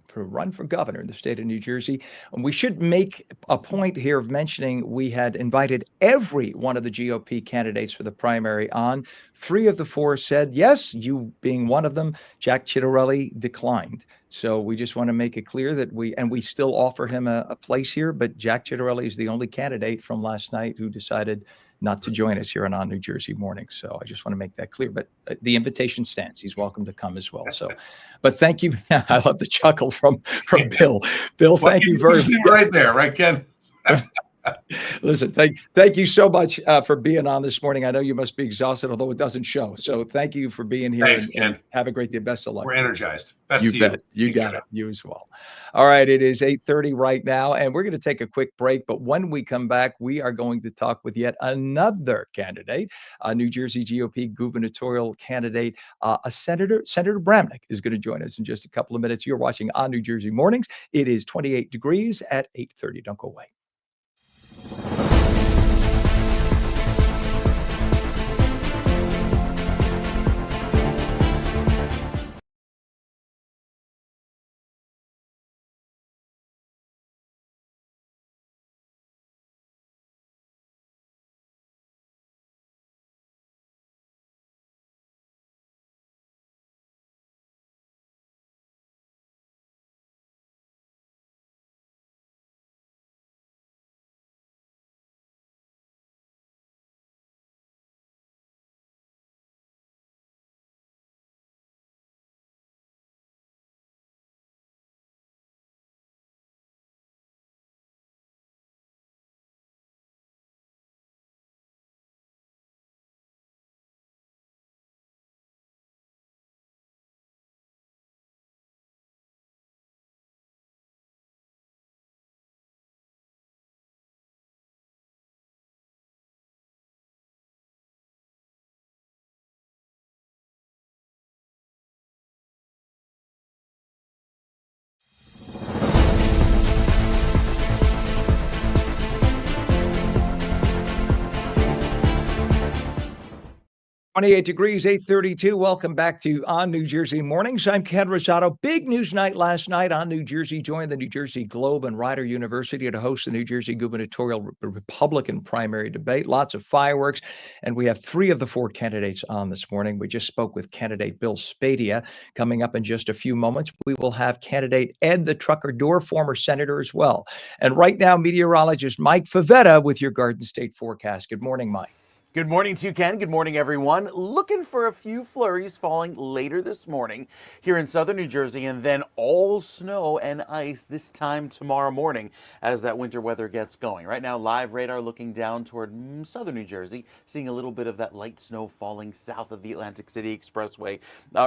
to run for governor in the state of New Jersey. And we should make a point here of mentioning we had invited every one of the GOP candidates for the primary on. 3 of the 4 said yes, you being one of them. Jack Ciattarelli declined. So we just want to make it clear that we still offer him a place here, but Jack Ciattarelli is the only candidate from last night who decided not to join us here on New Jersey Morning. So I just want to make that clear. But the invitation stands. He's welcome to come as well. So, but thank you. I love the chuckle from Bill. Bill, thank you very much. Right there, right, Ken? Listen, thank you so much for being on this morning. I know you must be exhausted, although it doesn't show. So thank you for being here. Thanks, Ken. And have a great day. Best of luck. We're energized. Best You to bet. You got it. You as well. All right. It is 8:30 right now, and we're going to take a quick break. But when we come back, we are going to talk with yet another candidate, a New Jersey GOP gubernatorial candidate, Senator Bramnick is going to join us in just a couple of minutes. You're watching On New Jersey Mornings. It is 28 degrees at 8:30. Don't go away. 28 degrees, 8:32. Welcome back to On New Jersey Mornings. I'm Ken Rosato. Big news night last night on New Jersey. Joined the New Jersey Globe and Rider University to host the New Jersey gubernatorial Republican primary debate. Lots of fireworks. And we have 3 of the 4 candidates on this morning. We just spoke with candidate Bill Spadea. Coming up in just a few moments, we will have candidate Ed the Trucker Door, former senator as well. And right now, meteorologist Mike Favetta with your Garden State forecast. Good morning, Mike. Good morning to you, Ken. Good morning, everyone. Looking for a few flurries falling later this morning here in southern New Jersey, and then all snow and ice this time tomorrow morning as that winter weather gets going. Right now, live radar looking down toward southern New Jersey, seeing a little bit of that light snow falling south of the Atlantic City Expressway,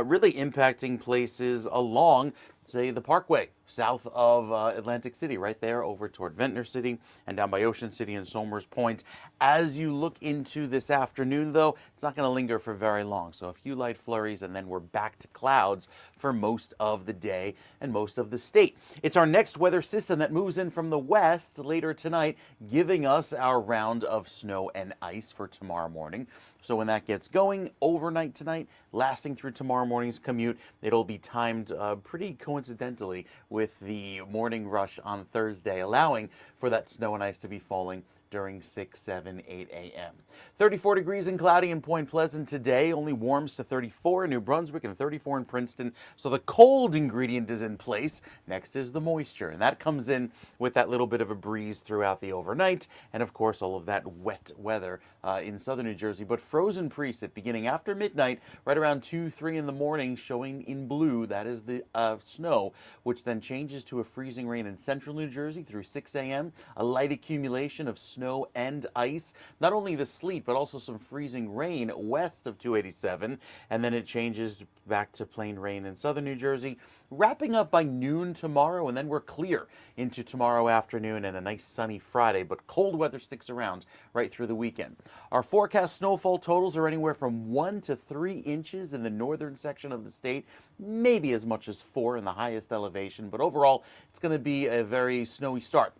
really impacting places along say the Parkway south of Atlantic City, right there over toward Ventnor City and down by Ocean City and Somers Point. As you look into this afternoon, though, it's not going to linger for very long. So a few light flurries, and then we're back to clouds for most of the day and most of the state. It's our next weather system that moves in from the west later tonight, giving us our round of snow and ice for tomorrow morning. So when that gets going overnight tonight, lasting through tomorrow morning's commute, it'll be timed pretty coincidentally with the morning rush on Thursday, allowing for that snow and ice to be falling during 6, 7, 8 a.m. 34 degrees and cloudy in Point Pleasant today, only warms to 34 in New Brunswick and 34 in Princeton. So the cold ingredient is in place. Next is the moisture, and that comes in with that little bit of a breeze throughout the overnight, and of course all of that wet weather in southern New Jersey. But frozen precip beginning after midnight, right around 2, 3 in the morning, showing in blue. That is the snow, which then changes to a freezing rain in central New Jersey through 6 a.m. A light accumulation of snow and ice, not only the sleet, but also some freezing rain west of 287, and then it changes back to plain rain in southern New Jersey, wrapping up by noon tomorrow, and then we're clear into tomorrow afternoon and a nice sunny Friday, but cold weather sticks around right through the weekend. Our forecast snowfall totals are anywhere from 1 to 3 inches in the northern section of the state, maybe as much as 4 in the highest elevation, but overall it's going to be a very snowy start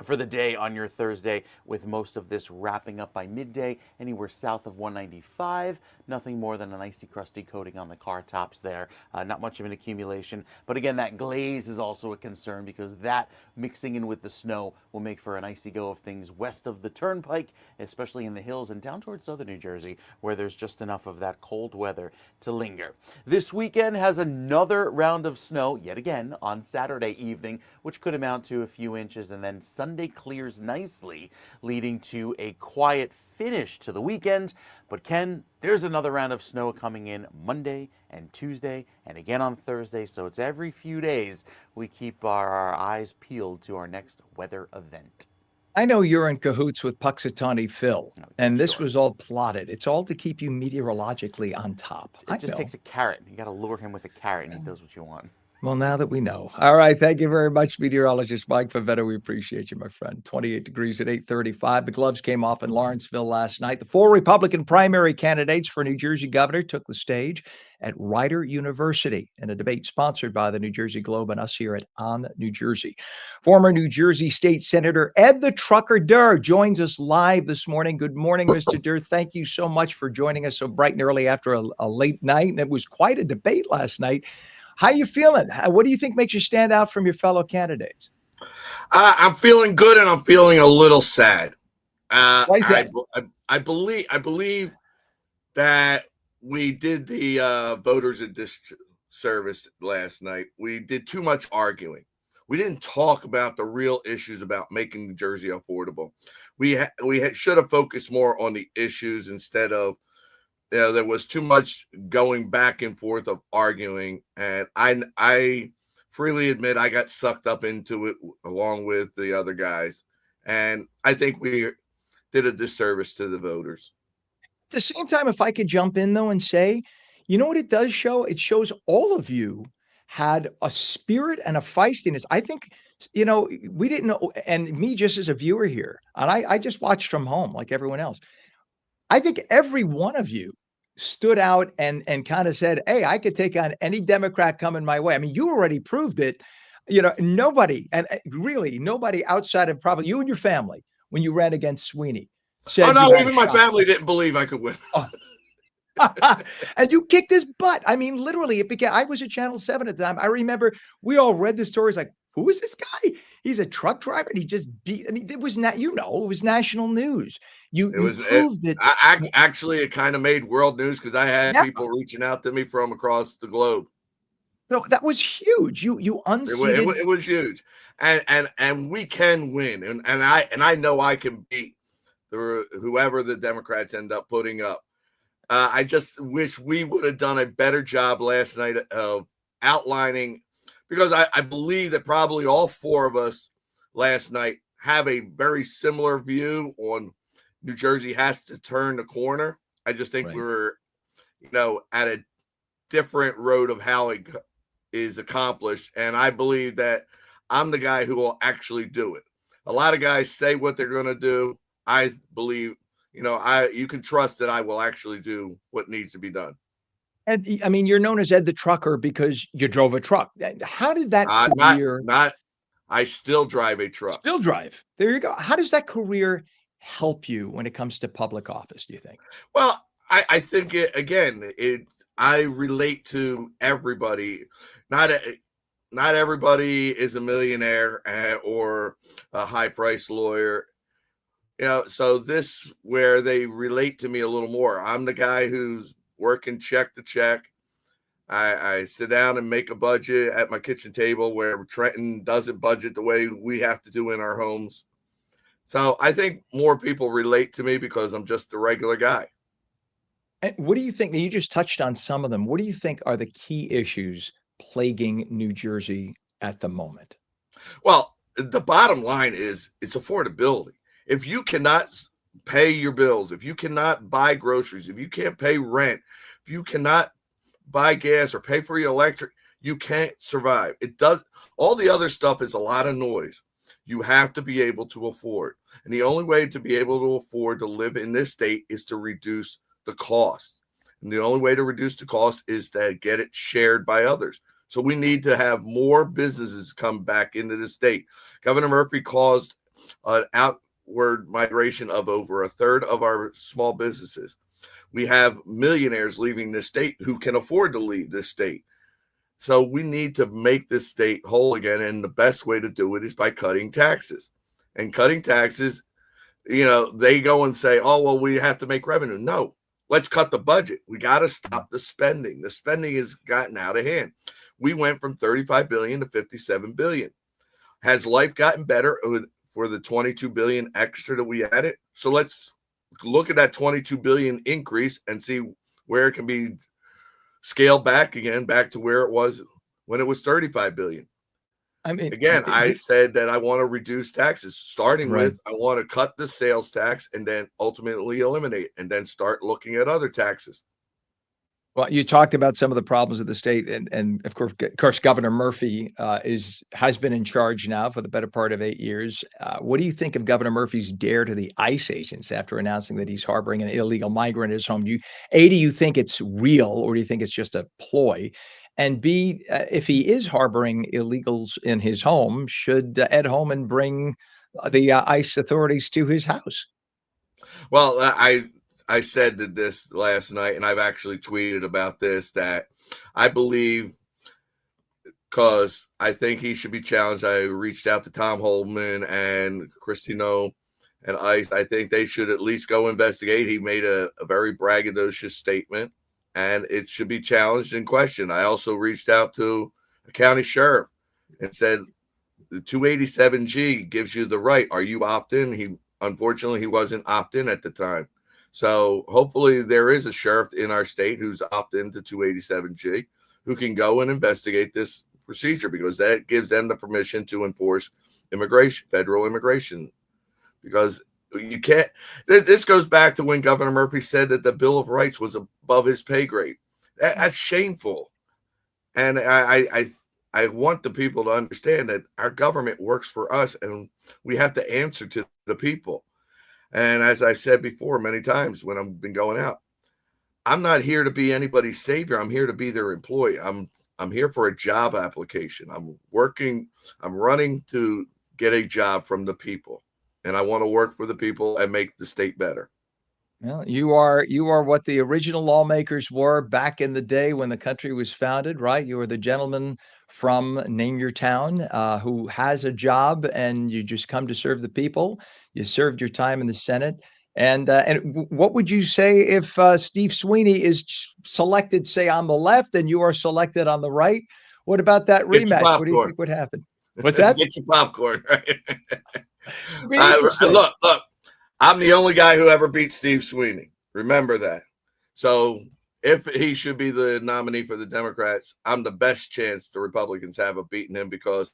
for the day on your Thursday, with most of this wrapping up by midday, anywhere south of 195. Nothing more than an icy, crusty coating on the car tops there. Not much of an accumulation. But again, that glaze is also a concern, because that mixing in with the snow will make for an icy go of things west of the Turnpike, especially in the hills and down towards southern New Jersey, where there's just enough of that cold weather to linger. This weekend has another round of snow, yet again, on Saturday evening, which could amount to a few inches, and then Sunday clears nicely, leading to a quiet finish to the weekend. But Ken, there's another round of snow coming in Monday and Tuesday and again on Thursday, so it's every few days we keep our eyes peeled to our next weather event. I know you're in cahoots with Puxatawny Phil, and this sure. was all plotted. It's all to keep you meteorologically on top. It just takes a carrot. You got to lure him with a carrot, and he does what you want. Well, now that we know. All right. Thank you very much, meteorologist Mike Favetta. We appreciate you, my friend. 28 degrees at 8:35. The gloves came off in Lawrenceville last night. The 4 Republican primary candidates for New Jersey governor took the stage at Rider University in a debate sponsored by the New Jersey Globe and us here at On New Jersey. Former New Jersey State Senator Ed the Trucker Durr joins us live this morning. Good morning, Mr. Durr. Thank you so much for joining us so bright and early after a late night. And it was quite a debate last night. How you feeling? What do you think makes you stand out from your fellow candidates? I'm feeling good, and I'm feeling a little sad. Why is that? I believe that we did the voters a disservice last night. We did too much arguing. We didn't talk about the real issues about making New Jersey affordable. We should have focused more on the issues instead of, there was too much going back and forth of arguing, and I freely admit I got sucked up into it along with the other guys, and I think we did a disservice to the voters. At the same time, if I could jump in though and say, you know what it does show? It shows all of you had a spirit and a feistiness. I think, we didn't know, and me just as a viewer here, and I just watched from home like everyone else. I think every one of you stood out and kind of said, hey, I could take on any Democrat coming my way. I mean, you already proved it. Nobody, and really nobody outside of probably you and your family, when you ran against Sweeney, said, Oh no, you had even a my shot. family didn't believe I could win. Oh. And you kicked his butt. I mean, literally, it became. I was at Channel 7 at the time. I remember we all read the stories like, who is this guy? He's a truck driver, and he just beat. I mean, it was not. It was national news. You proved that. Actually, it kind of made world news because I had people reaching out to me from across the globe. No, that was huge. You unseated. It was huge, and we can win, and I know I can beat whoever the Democrats end up putting up. I just wish we would have done a better job last night of outlining, because I believe that probably all 4 of us last night have a very similar view on New Jersey has to turn the corner. I just think we were, at a different road of how it is accomplished, and I believe that I'm the guy who will actually do it. A lot of guys say what they're going to do. I believe, you can trust that I will actually do what needs to be done. And I mean, you're known as Ed the Trucker because you drove a truck. How did that Not, career not. I still drive a truck. still drive? There you go. How does that career help you when it comes to public office, do you think? Well, I think I relate to everybody. Not not everybody is a millionaire or a high price lawyer. So this where they relate to me a little more. I'm the guy who's working check to check. I sit down and make a budget at my kitchen table where Trenton doesn't budget the way we have to do in our homes. So I think more people relate to me because I'm just a regular guy. And what do you think? You just touched on some of them. What do you think are the key issues plaguing New Jersey at the moment? Well, the bottom line is it's affordability. If you cannot pay your bills, if you cannot buy groceries, if you can't pay rent, if you cannot buy gas or pay for your electric, you can't survive. It does. All the other stuff is a lot of noise. You have to be able to afford. And the only way to be able to afford to live in this state is to reduce the cost. And the only way to reduce the cost is to get it shared by others. So we need to have more businesses come back into the state. Governor Murphy caused an outward migration of over a third of our small businesses. We have millionaires leaving this state who can afford to leave this state. So we need to make this state whole again. And the best way to do it is by cutting taxes. And cutting taxes, they go and say, oh, well, we have to make revenue. No, let's cut the budget. We got to stop the spending. The spending has gotten out of hand. We went from 35 billion to 57 billion. Has life gotten better for the 22 billion extra that we added? So let's look at that 22 billion increase and see where it can be scaled back again, back to where it was when it was 35 billion. I mean, Again, I said that I want to reduce taxes, starting Right. with I want to cut the sales tax and then ultimately eliminate and then start looking at other taxes. Well, you talked about some of the problems of the state, and of course, Governor Murphy has been in charge now for the better part of 8 years. What do you think of Governor Murphy's dare to the ICE agents after announcing that he's harboring an illegal migrant in his home? Do you think it's real, or do you think it's just a ploy? And B, if he is harboring illegals in his home, should Ed Holman bring the ICE authorities to his house? Well, I said that this last night, and I've actually tweeted about this, that I believe because I think he should be challenged. I reached out to Tom Holman and Christino and ICE. I think they should at least go investigate. He made a very braggadocious statement, and it should be challenged and questioned. I also reached out to a county sheriff and said, the 287G gives you the right. Are you opt-in? Unfortunately, he wasn't opt-in at the time. So hopefully there is a sheriff in our state who's opt-in to 287G who can go and investigate this procedure, because that gives them the permission to enforce immigration, federal immigration. Because you can't, this goes back to when Governor Murphy said that the Bill of Rights was above his pay grade. That's shameful. And I want the people to understand that our government works for us and we have to answer to the people. And as I said before many times when I've been going out, I'm not here to be anybody's savior. I'm here to be their employee. I'm here for a job application. I'm running to get a job from the people. And I want to work for the people and make the state better. Well, you are what the original lawmakers were back in the day when the country was founded, right? You were the gentleman from Name Your Town who has a job, and you just come to serve the people. You served your time in the Senate. And what would you say if Steve Sweeney is selected, say, on the left, and you are selected on the right? What about that Get your rematch? What do you popcorn. think would happen? What's that? Get your popcorn. Right? Be interesting. Look, I'm the only guy who ever beat Steve Sweeney. Remember that. So if he should be the nominee for the Democrats, I'm the best chance the Republicans have of beating him, because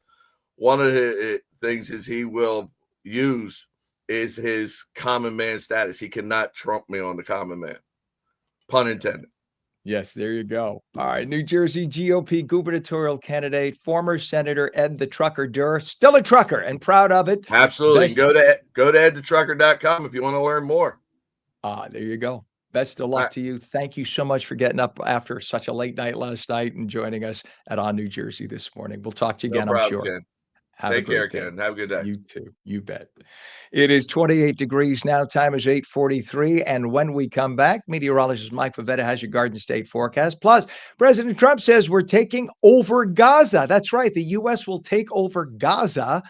one of the things is he will use is his common man status. He cannot trump me on the common man. Pun intended. Yes, there you go. All right, New Jersey GOP gubernatorial candidate, former Senator Ed the Trucker Durr, still a trucker and proud of it. Absolutely. Best, Go to edthetrucker.com if you want to learn more. there you go. Best of luck I, to you. Thank you so much for getting up after such a late night last night and joining us at On New Jersey this morning. We'll talk to you no again, I'm problem, sure. Ken. Have a Take care, great day. Ken. Have a good day. You too. You bet. It is 28 degrees now. Time is 8:43. And when we come back, meteorologist Mike Pavetta has your Garden State forecast. Plus, President Trump says we're taking over Gaza. That's right. The U.S. will take over Gaza.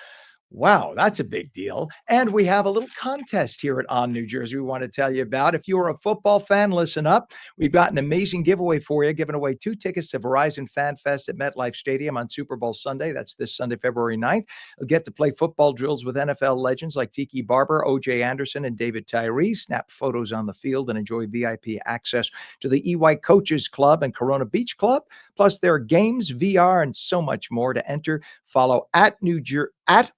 Wow, that's a big deal. And we have a little contest here at On New Jersey we want to tell you about. If you're a football fan, listen up. We've got an amazing giveaway for you, giving away 2 tickets to Verizon Fan Fest at MetLife Stadium on Super Bowl Sunday. That's this Sunday, February 9th. You'll get to play football drills with NFL legends like Tiki Barber, O.J. Anderson, and David Tyree, snap photos on the field, and enjoy VIP access to the EY Coaches Club and Corona Beach Club. Plus, there are games, VR, and so much more. To enter, follow at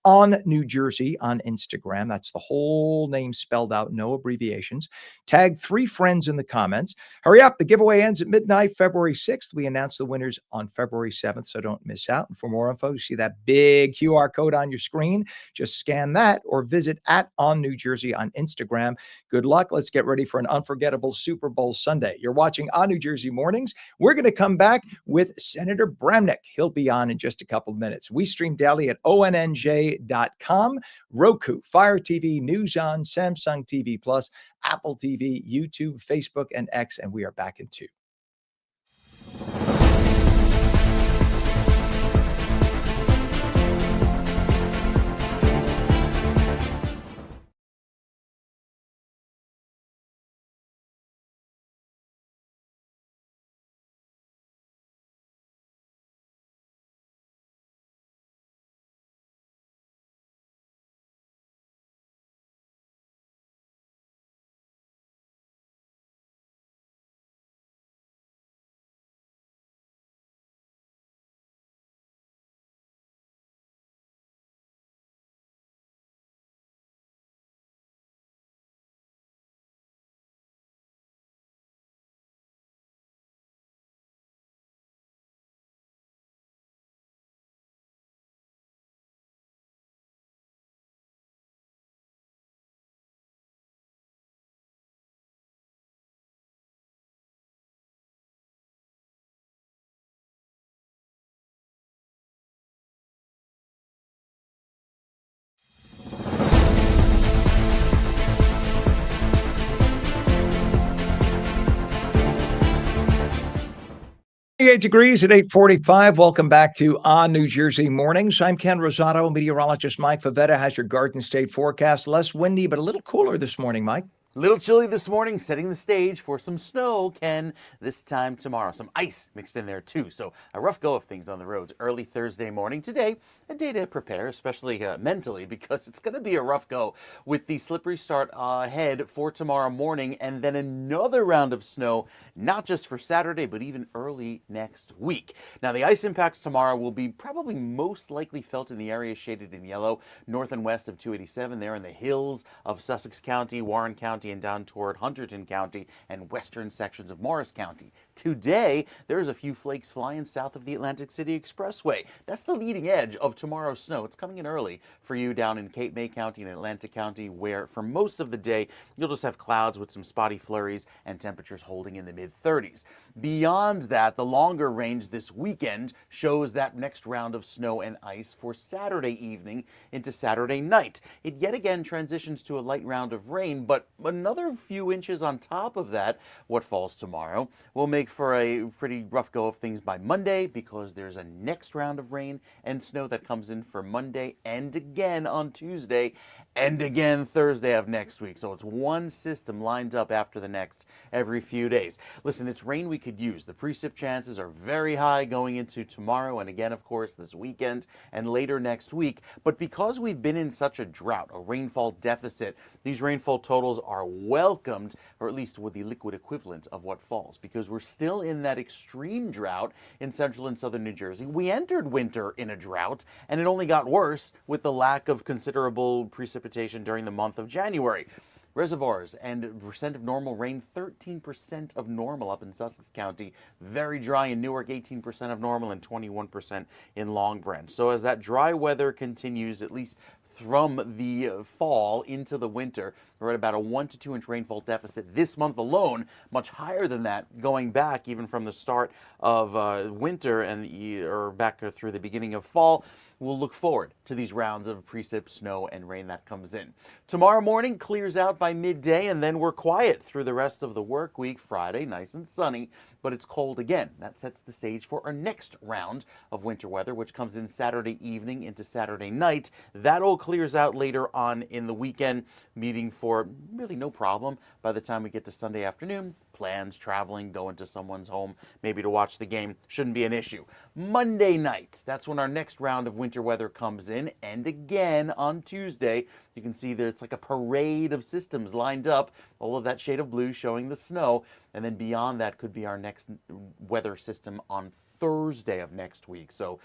On New Jersey on Instagram. That's the whole name spelled out, no abbreviations. Tag 3 friends in the comments. Hurry up. The giveaway ends at midnight, February 6th. We announce the winners on February 7th, so don't miss out. And for more info, you see that big QR code on your screen. Just scan that or visit at On New Jersey on Instagram. Good luck. Let's get ready for an unforgettable Super Bowl Sunday. You're watching On New Jersey Mornings. We're going to come back with Senator Bramnick. He'll be on in just a couple of minutes. We stream daily at ONNJ.com, Roku, Fire TV, News On, Samsung TV Plus, Apple TV, YouTube, Facebook, and X, and we are back in 2. 28 degrees at 8:45. Welcome back to On New Jersey Mornings. I'm Ken Rosato. Meteorologist Mike Pavetta has your Garden State forecast. Less windy, but a little cooler this morning, Mike. Little chilly this morning, setting the stage for some snow, Ken, this time tomorrow. Some ice mixed in there too. So a rough go of things on the roads early Thursday morning. Today, a day to prepare, especially mentally, because it's going to be a rough go with the slippery start ahead for tomorrow morning, and then another round of snow, not just for Saturday, but even early next week. Now, the ice impacts tomorrow will be probably most likely felt in the area shaded in yellow, north and west of 287 there in the hills of Sussex County, Warren County, and down toward Hunterdon County and western sections of Morris County. Today, there's a few flakes flying south of the Atlantic City Expressway. That's the leading edge of tomorrow's snow. It's coming in early for you down in Cape May County and Atlantic County, where for most of the day, you'll just have clouds with some spotty flurries and temperatures holding in the mid-30s. Beyond that, the longer range this weekend shows that next round of snow and ice for Saturday evening into Saturday night. It yet again transitions to a light round of rain, but another few inches on top of that, what falls tomorrow, will make for a pretty rough go of things by Monday, because there's a next round of rain and snow that comes in for Monday and again on Tuesday and again Thursday of next week. So it's one system lined up after the next every few days. Listen, it's rain we could use. The precip chances are very high going into tomorrow and again, of course, this weekend and later next week. But because we've been in such a drought, a rainfall deficit, these rainfall totals are welcomed, or at least with the liquid equivalent of what falls, because we're still in that extreme drought in central and southern New Jersey. We entered winter in a drought, and it only got worse with the lack of considerable precipitation during the month of January. Reservoirs and percent of normal rain, 13% of normal up in Sussex County. Very dry in Newark, 18% of normal, and 21% in Long Branch. So as that dry weather continues, at least from the fall into the winter, we're at about a 1 to 2 inch rainfall deficit this month alone, much higher than that going back even from the start of winter or back through the beginning of fall. We'll look forward to these rounds of precip, snow, and rain that comes in. Tomorrow morning clears out by midday, and then we're quiet through the rest of the work week. Friday, nice and sunny, but it's cold again. That sets the stage for our next round of winter weather, which comes in Saturday evening into Saturday night. That all clears out later on in the weekend, meeting for really no problem by the time we get to Sunday afternoon. Plans, traveling, going to someone's home, maybe to watch the game, shouldn't be an issue. Monday night, that's when our next round of winter weather comes in. And again on Tuesday, you can see that it's like a parade of systems lined up, all of that shade of blue showing the snow. And then beyond that could be our next weather system on Thursday of next week. So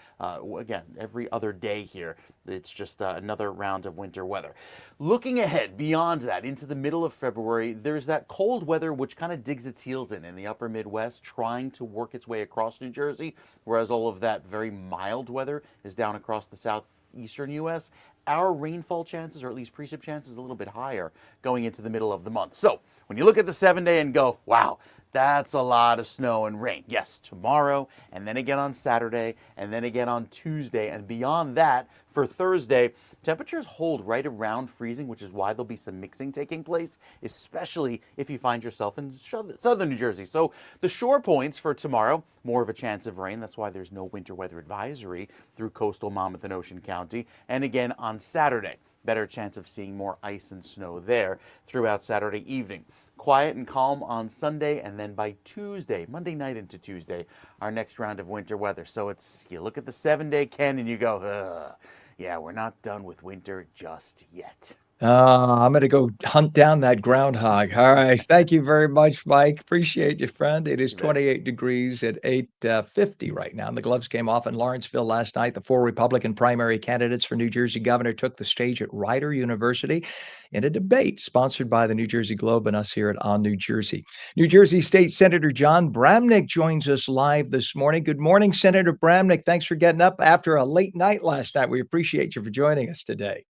again, every other day here, it's just another round of winter weather. Looking ahead beyond that into the middle of February, there's that cold weather which kind of digs its heels in the upper Midwest, trying to work its way across New Jersey, whereas all of that very mild weather is down across the southeastern U.S. Our rainfall chances, or at least precip chances, a little bit higher going into the middle of the month. So when you look at the 7-day and go, wow, that's a lot of snow and rain. Yes, tomorrow, and then again on Saturday, and then again on Tuesday, and beyond that for Thursday, temperatures hold right around freezing, which is why there'll be some mixing taking place, especially if you find yourself in southern New Jersey. So the shore points for tomorrow, more of a chance of rain. That's why there's no winter weather advisory through coastal Monmouth and Ocean County. And again on Saturday, better chance of seeing more ice and snow there throughout Saturday evening. Quiet and calm on Sunday, and then by Tuesday, Monday night into Tuesday, our next round of winter weather. So it's, you look at the 7-day, Ken, and you go, ugh, yeah, we're not done with winter just yet. I'm going to go hunt down that groundhog. All right. Thank you very much, Mike. Appreciate you, friend. It is You bet. 28 degrees at 8:50 right now. And the gloves came off in Lawrenceville last night. The 4 Republican primary candidates for New Jersey governor took the stage at Rider University in a debate sponsored by the New Jersey Globe and us here at On New Jersey. New Jersey State Senator John Bramnick joins us live this morning. Good morning, Senator Bramnick. Thanks for getting up after a late night last night. We appreciate you for joining us today.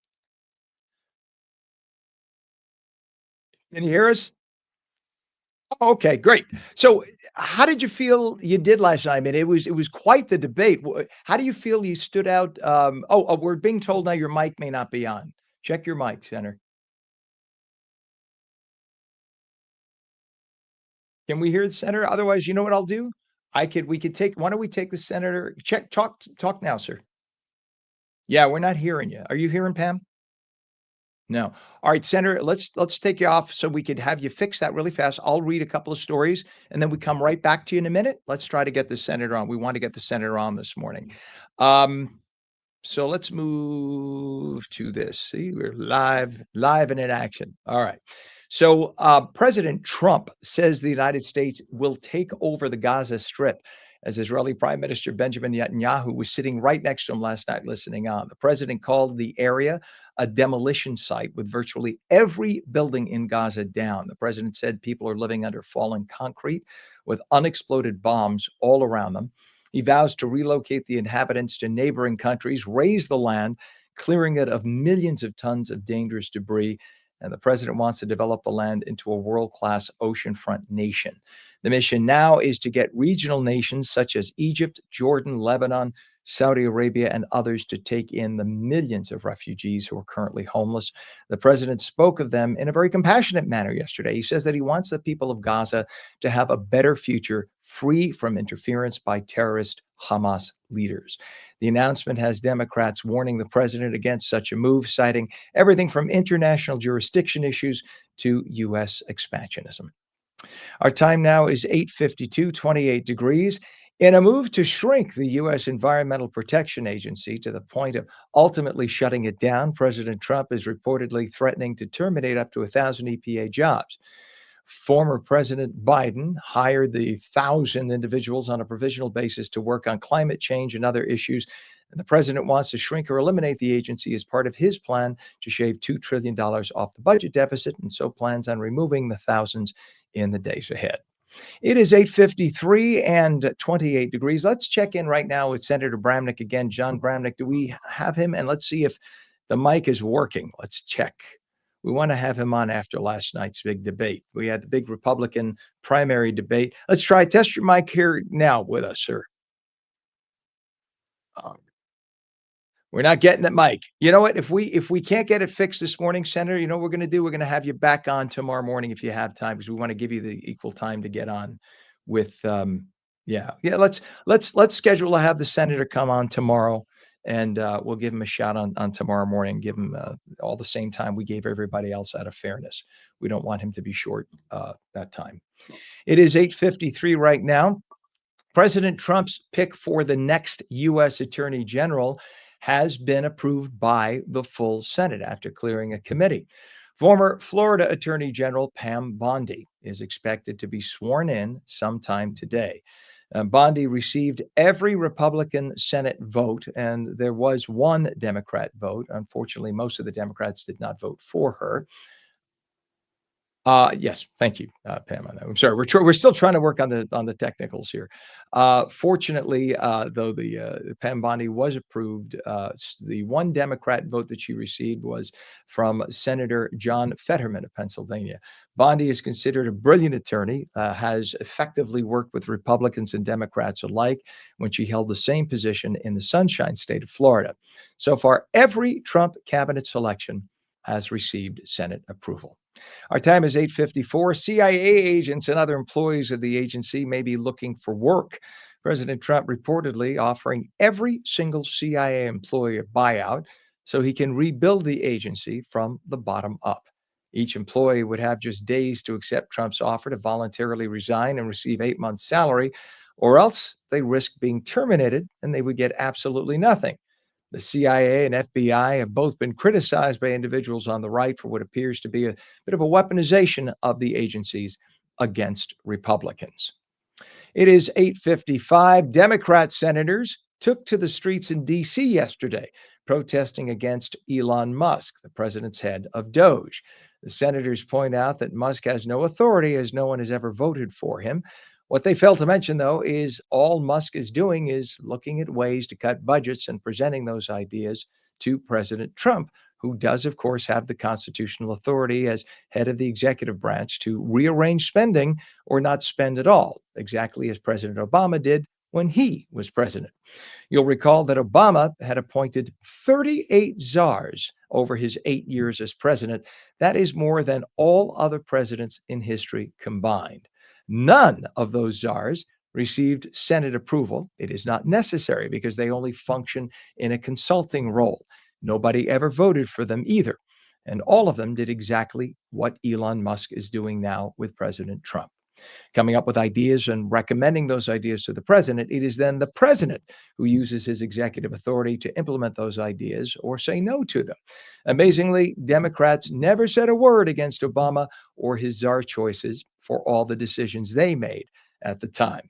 Can you hear us? Oh, okay, great. So, how did you feel you did last night? I mean, it was quite the debate. How do you feel you stood out? We're being told now your mic may not be on. Check your mic, Senator. Can we hear the senator? Otherwise, you know what I'll do? We could take. Why don't we take the senator? Talk now, sir. Yeah, we're not hearing you. Are you hearing Pam? No. All right, Senator, let's take you off so we could have you fix that really fast. I'll read a couple of stories and then we come right back to you in a minute. Let's try to get the senator on. We want to get the senator on this morning. So let's move to this. See, we're live and in action. All right. So President Trump says the United States will take over the Gaza Strip, as Israeli Prime Minister Benjamin Netanyahu was sitting right next to him last night listening on. The president called the area a demolition site with virtually every building in Gaza down. The president said people are living under fallen concrete with unexploded bombs all around them. He vows to relocate the inhabitants to neighboring countries, raise the land, clearing it of millions of tons of dangerous debris. And the president wants to develop the land into a world-class oceanfront nation. The mission now is to get regional nations such as Egypt, Jordan, Lebanon, Saudi Arabia, and others to take in the millions of refugees who are currently homeless. The president spoke of them in a very compassionate manner yesterday. He says that he wants the people of Gaza to have a better future, free from interference by terrorist Hamas leaders. The announcement has Democrats warning the president against such a move, citing everything from international jurisdiction issues to U.S. expansionism. Our time now is 8:52, 28 degrees. In a move to shrink the U.S. Environmental Protection Agency to the point of ultimately shutting it down, President Trump is reportedly threatening to terminate up to 1,000 EPA jobs. Former President Biden hired the 1,000 individuals on a provisional basis to work on climate change and other issues And the president wants to shrink or eliminate the agency as part of his plan to shave $2 trillion off the budget deficit, and so plans on removing the thousands in the days ahead. It is 8:53 and 28 degrees. Let's check in right now with Senator Bramnick again. John Bramnick, do we have him? And let's see if the mic is working. Let's check. We want to have him on after last night's big debate. We had the big Republican primary debate. Let's try. Test your mic here now with us, sir. We're not getting that mic. You know what? If we can't get it fixed this morning, Senator, you know what we're going to do? We're going to have you back on tomorrow morning if you have time, because we want to give you the equal time to get on with yeah. Let's schedule to have the senator come on tomorrow, and we'll give him a shot on tomorrow morning. Give him all the same time we gave everybody else out of fairness. We don't want him to be short that time. It is 8:53 right now. President Trump's pick for the next U.S. Attorney General has been approved by the full Senate after clearing a committee. Former Florida Attorney General Pam Bondi is expected to be sworn in sometime today. Bondi received every Republican Senate vote, and there was one Democrat vote. Unfortunately, most of the Democrats did not vote for her. Yes, thank you, Pam, on that. I'm sorry, we're still trying to work on the technicals here. Fortunately, though the Pam Bondi was approved, the one Democrat vote that she received was from Senator John Fetterman of Pennsylvania. Bondi is considered a brilliant attorney, has effectively worked with Republicans and Democrats alike when she held the same position in the Sunshine State of Florida. So far, every Trump cabinet selection has received Senate approval. Our time is 8:54. CIA agents and other employees of the agency may be looking for work. President Trump reportedly offering every single CIA employee a buyout so he can rebuild the agency from the bottom up. Each employee would have just days to accept Trump's offer to voluntarily resign and receive 8 months' salary, or else they risk being terminated and they would get absolutely nothing. The CIA and FBI have both been criticized by individuals on the right for what appears to be a bit of a weaponization of the agencies against Republicans. It is 8:55. Democrat senators took to the streets in D.C. yesterday, protesting against Elon Musk, the president's head of Doge. The senators point out that Musk has no authority as no one has ever voted for him. What they fail to mention, though, is all Musk is doing is looking at ways to cut budgets and presenting those ideas to President Trump, who does, of course, have the constitutional authority as head of the executive branch to rearrange spending or not spend at all, exactly as President Obama did when he was president. You'll recall that Obama had appointed 38 czars over his 8 years as president. That is more than all other presidents in history combined. None of those czars received Senate approval. It is not necessary because they only function in a consulting role. Nobody ever voted for them either. And all of them did exactly what Elon Musk is doing now with President Trump. Coming up with ideas and recommending those ideas to the president, it is then the president who uses his executive authority to implement those ideas or say no to them. Amazingly, Democrats never said a word against Obama or his czar choices for all the decisions they made at the time.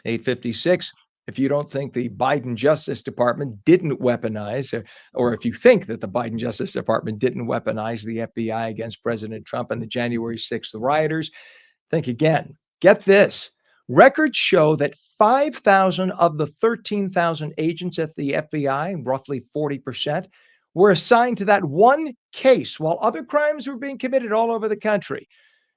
8:56. If you don't think the Biden Justice Department didn't weaponize, or if you think that the Biden Justice Department didn't weaponize the FBI against President Trump and the January 6th rioters, think again. Get this. Records show that 5,000 of the 13,000 agents at the FBI, roughly 40%, were assigned to that one case while other crimes were being committed all over the country.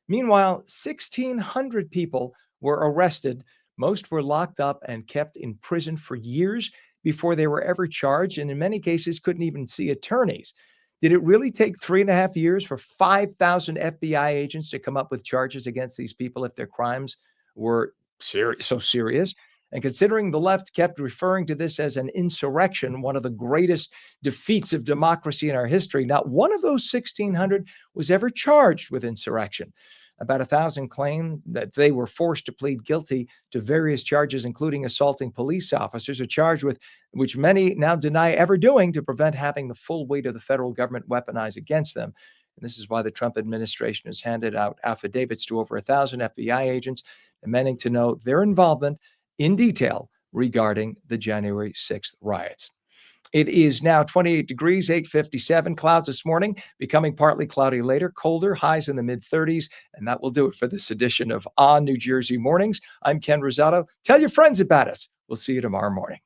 Meanwhile, 1,600 people were arrested. Most were locked up and kept in prison for years before they were ever charged, and in many cases couldn't even see attorneys. Did it really take 3.5 years for 5,000 FBI agents to come up with charges against these people if their crimes were so serious? And considering the left kept referring to this as an insurrection, one of the greatest defeats of democracy in our history, not one of those 1,600 was ever charged with insurrection. About 1,000 claim that they were forced to plead guilty to various charges, including assaulting police officers, a charge with which many now deny ever doing to prevent having the full weight of the federal government weaponized against them. And this is why the Trump administration has handed out affidavits to over 1,000 FBI agents, demanding to know their involvement in detail regarding the January 6th riots. It is now 28 degrees, 8:57. Clouds this morning, becoming partly cloudy later, colder, highs in the mid 30s. And that will do it for this edition of On New Jersey Mornings. I'm Ken Rosato. Tell your friends about us. We'll see you tomorrow morning.